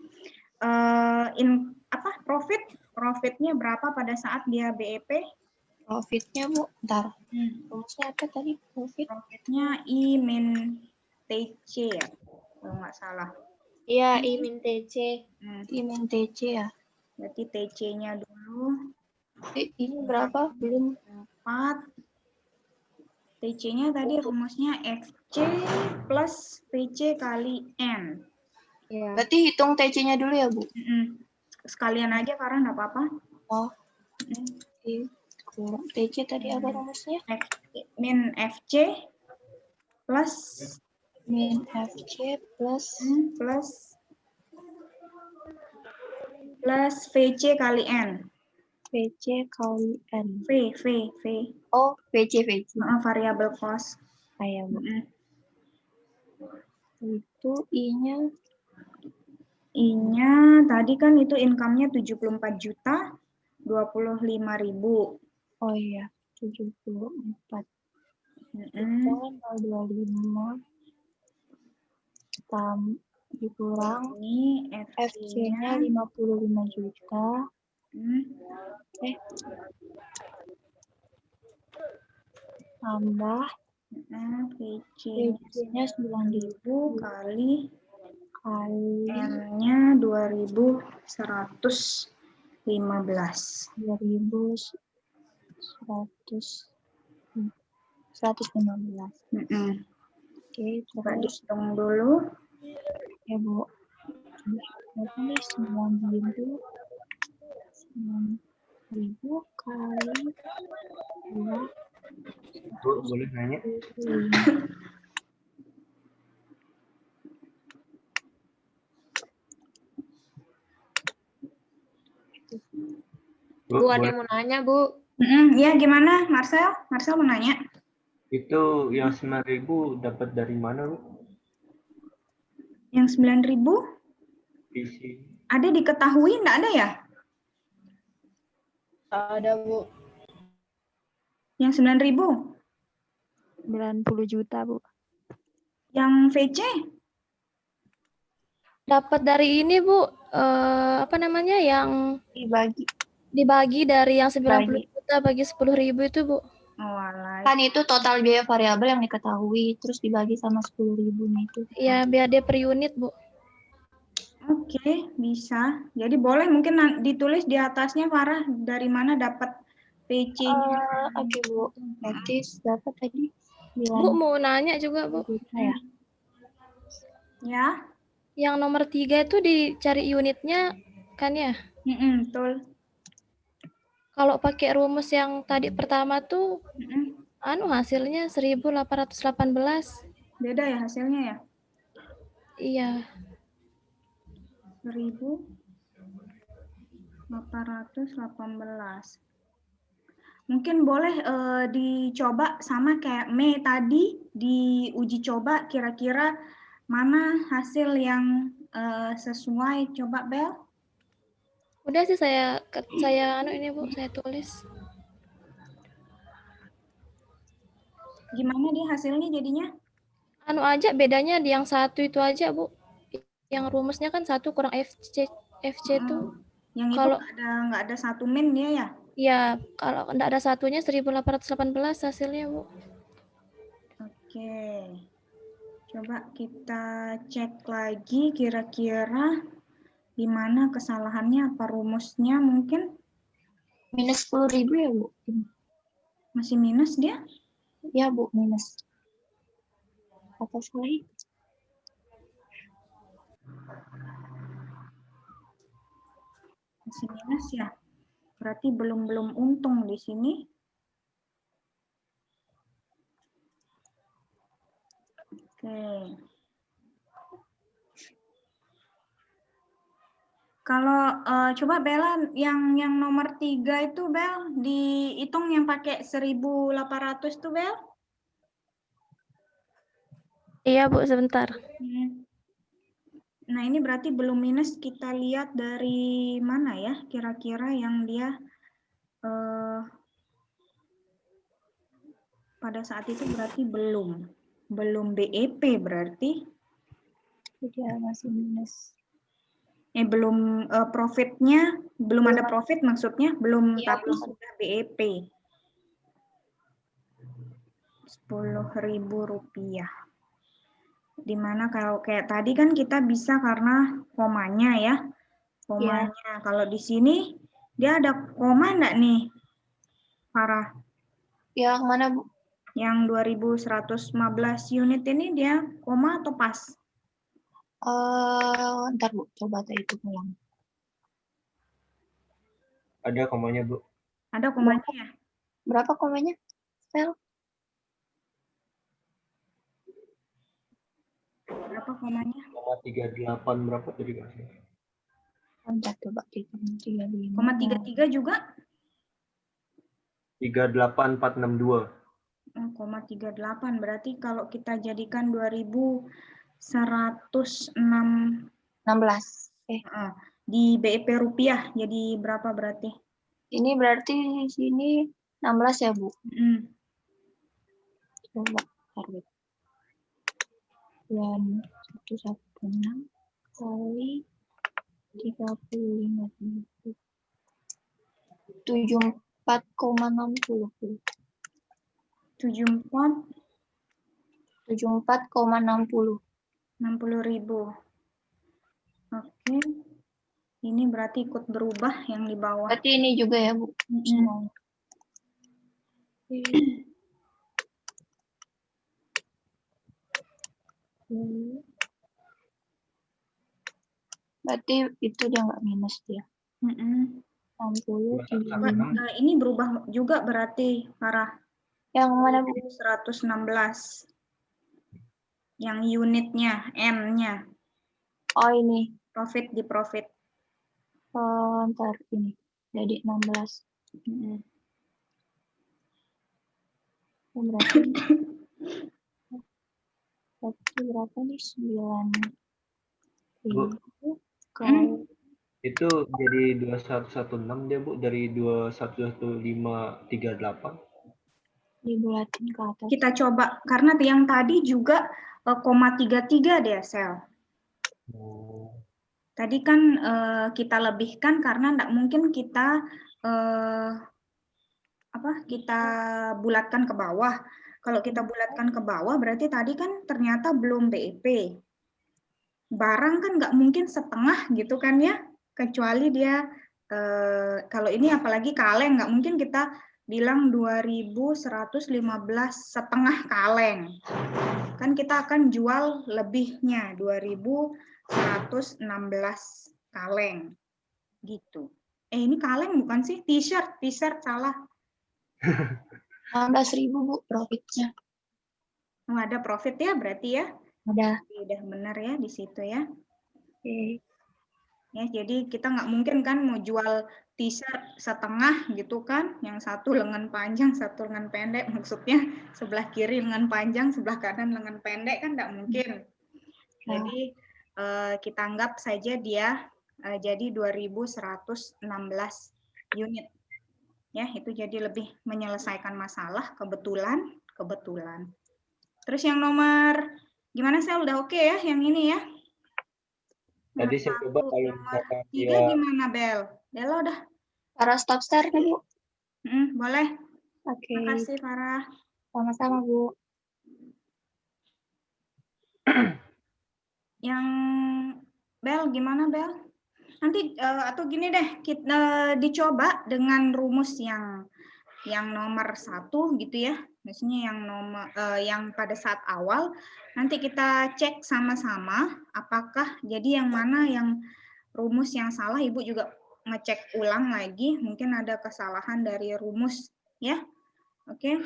profit. Profitnya berapa pada saat dia BEP? Profitnya, Bu, bentar. Rumusnya apa tadi? Profitnya I-TC ya, kalau nggak salah. Iya, I-TC. I-TC ya. Berarti TC-nya dulu. Ini berapa? Belum. 4. TC-nya tadi rumusnya FC plus PC kali N. Ya. Berarti hitung TC-nya dulu ya, Bu? Sekalian aja, Farah, nggak apa-apa. Oh. TC tadi apa rumusnya? Min FC plus VC kali N. VC kali N. V. Oh, VC. Variable cost. Ya, Bu. Itu I-nya tadi kan itu income-nya 74 juta 25.000. Oh iya, 74. Kita 025 dikurang ini FC-nya 55 juta. Tambah VC-nya 9.000 kali N-nya 2.115. 115. Oke, coba terus dihitung dulu. Ya, Bu. Berapa nih? 9.000 kali 2. Bu, boleh nanya? Bu, ada yang mau nanya, Bu. Ya, gimana, Marcel? Marcel mau nanya. Itu yang 9.000 dapat dari mana, Bu? Yang 9.000? PC. Ada diketahui nggak ada ya? Ada, Bu. Yang 9.000? 90 juta, Bu. Yang VC? Dapat dari ini, Bu. Yang dibagi dari yang 90 juta bagi 10.000 itu, Bu. Kan itu total biaya variabel yang diketahui, terus dibagi sama 10.000 itu. Iya, biar dia per unit, Bu. Oke, bisa. Jadi boleh mungkin ditulis di atasnya, Farah, dari mana dapat PC-nya. Oke, Bu. Berarti dapat tadi. Bu, mau nanya juga, Bu. Ya. Yang nomor 3 itu dicari unitnya, kan ya? Betul. Kalau pakai rumus yang tadi pertama tuh, hasilnya 1.818. Beda ya hasilnya ya? Iya. 1.818. Mungkin boleh dicoba sama kayak Mei tadi, diuji coba kira-kira mana hasil yang sesuai. Coba Bel. Udah sih saya ini Bu, saya tulis. Gimana dia hasilnya jadinya? Anu aja bedanya di yang satu itu aja Bu. Yang rumusnya kan 1 kurang FC itu. Yang itu Kalau nggak ada satu min dia ya? Iya, kalau nggak ada satunya 1818 hasilnya Bu. Oke. Coba kita cek lagi kira-kira di mana kesalahannya, apa rumusnya mungkin? Minus 10.000 ya Bu? Masih minus dia? Ya Bu, minus. Apa salah? Masih minus ya? Berarti belum untung di sini. Oke. Kalau coba Bella yang nomor 3 itu Bel dihitung yang pakai 1.800 tuh Bel. Iya Bu, sebentar. Nah ini berarti belum minus, kita lihat dari mana ya kira-kira yang dia pada saat itu berarti belum BEP berarti. Dia masih minus. Belum profitnya, belum ada profit maksudnya, belum Ya, tapi sudah BEP. Rp10.000. Dimana kalau kayak tadi kan kita bisa karena komanya ya. Komanya. Ya. Kalau di sini dia ada koma enggak nih? Farah. Yang mana Bu? Yang 2115 unit ini dia koma atau pas? Ntar Bu, coba tadi itu ulang. Ada komanya Bu. Ada komanya ya? Berapa komanya? Sel? Berapa komanya? 0,38 berapa tadi Kak? Ntar coba hitung 35. 0,33 juga? 38462. 0,38 berarti kalau kita jadikan 2.116 di BEP rupiah jadi berapa berarti? Ini berarti di sini 16 ya Bu? Coba tarik. 116 kali 35.000. 74,60. 74,60. 60.000. Oke. Ini berarti ikut berubah yang di bawah. Berarti ini juga ya Bu? Berarti itu dia nggak minus dia. 60. Ini berubah juga berarti Farah. Yang mana Bu? 116. Yang unitnya, M-nya. Oh ini. Profit di profit. Ntar ini. Jadi 16. Berarti berapa nih? 9.000 kalau itu jadi 2116 dia Bu dari 21538. Dibulatin ke atas. Kita coba karena yang tadi juga 0,33 deh sel. Tadi kan kita lebihkan karena enggak mungkin kita kita bulatkan ke bawah. Kalau kita bulatkan ke bawah berarti tadi kan ternyata belum BEP. Barang kan nggak mungkin setengah gitu kan ya, kecuali dia kalau ini apalagi kaleng nggak mungkin kita bilang 2.115 setengah kaleng. Kan kita akan jual lebihnya 2.116 kaleng gitu. Ini kaleng bukan sih? T-shirt salah. 16.000 Bu profitnya. Oh, ada profit ya berarti ya? Ada. Udah benar ya di situ ya. Oke. Ya, jadi kita nggak mungkin kan mau jual t-shirt setengah gitu kan, yang satu lengan panjang, satu lengan pendek, maksudnya sebelah kiri lengan panjang, sebelah kanan lengan pendek kan nggak mungkin. Jadi kita anggap saja dia jadi 2.116 unit. Ya, itu jadi lebih menyelesaikan masalah kebetulan. Terus yang nomor gimana Sel, udah oke ya yang ini ya? Tadi saya coba kalau misalkan Tiga dia gimana Bel? Bella udah? Farah stop share nih, Bu. Boleh. Oke. Terima kasih Farah. Sama-sama, Bu. Yang Bel gimana Bel? Nanti atau gini deh, kita dicoba dengan rumus yang nomor 1 gitu ya. Maksudnya yang nomor yang pada saat awal nanti kita cek sama-sama apakah jadi yang mana yang rumus yang salah. Ibu juga ngecek ulang lagi, mungkin ada kesalahan dari rumus ya. Oke.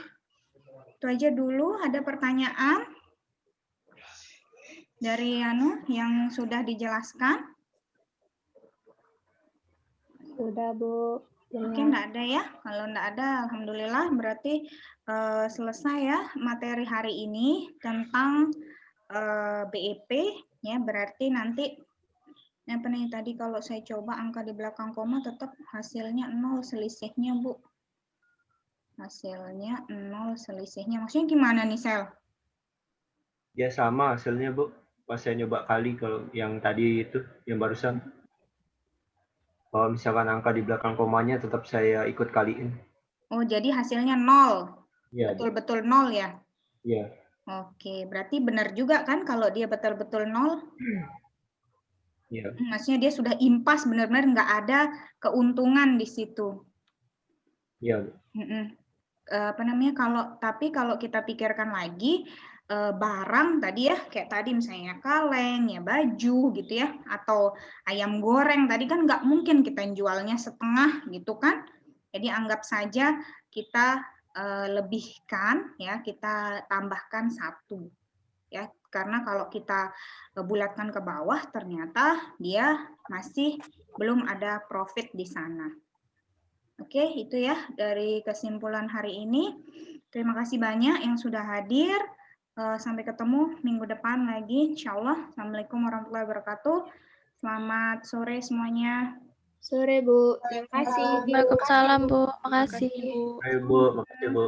Itu aja dulu. Ada pertanyaan dari yang sudah dijelaskan? Sudah, Bu. Oke, enggak ada ya. Kalau enggak ada, alhamdulillah berarti selesai ya materi hari ini tentang BEP ya. Berarti nanti apa nih tadi kalau saya coba angka di belakang koma tetap hasilnya 0 selisihnya, Bu. Hasilnya 0 selisihnya. Maksudnya gimana nih, Sel? ya sama hasilnya, Bu. Pas saya nyoba kali kalau yang tadi itu, yang barusan. Kalau misalkan angka di belakang komanya tetap saya ikut kaliin. Oh, jadi hasilnya 0. Iya. Betul-betul 0 ya? Iya. Oke, berarti benar juga kan kalau dia betul-betul 0? Iya. Maksudnya dia sudah impas, benar-benar nggak ada keuntungan di situ. Iya. Apa namanya, tapi kalau kita pikirkan lagi, barang tadi ya, kayak tadi misalnya kaleng, ya baju gitu ya, atau ayam goreng tadi kan nggak mungkin kita jualnya setengah gitu kan. Jadi anggap saja kita lebihkan ya, kita tambahkan 1 ya, karena kalau kita bulatkan ke bawah ternyata dia masih belum ada profit di sana. Oke, itu ya dari kesimpulan hari ini. Terima kasih banyak yang sudah hadir. Sampai ketemu minggu depan lagi, insya Allah. Assalamualaikum warahmatullahi wabarakatuh. Selamat sore semuanya. Sore, Bu. Terima kasih. Waalaikumsalam, Bu. Makasih. Ayo, Bu. Makasih, Bu.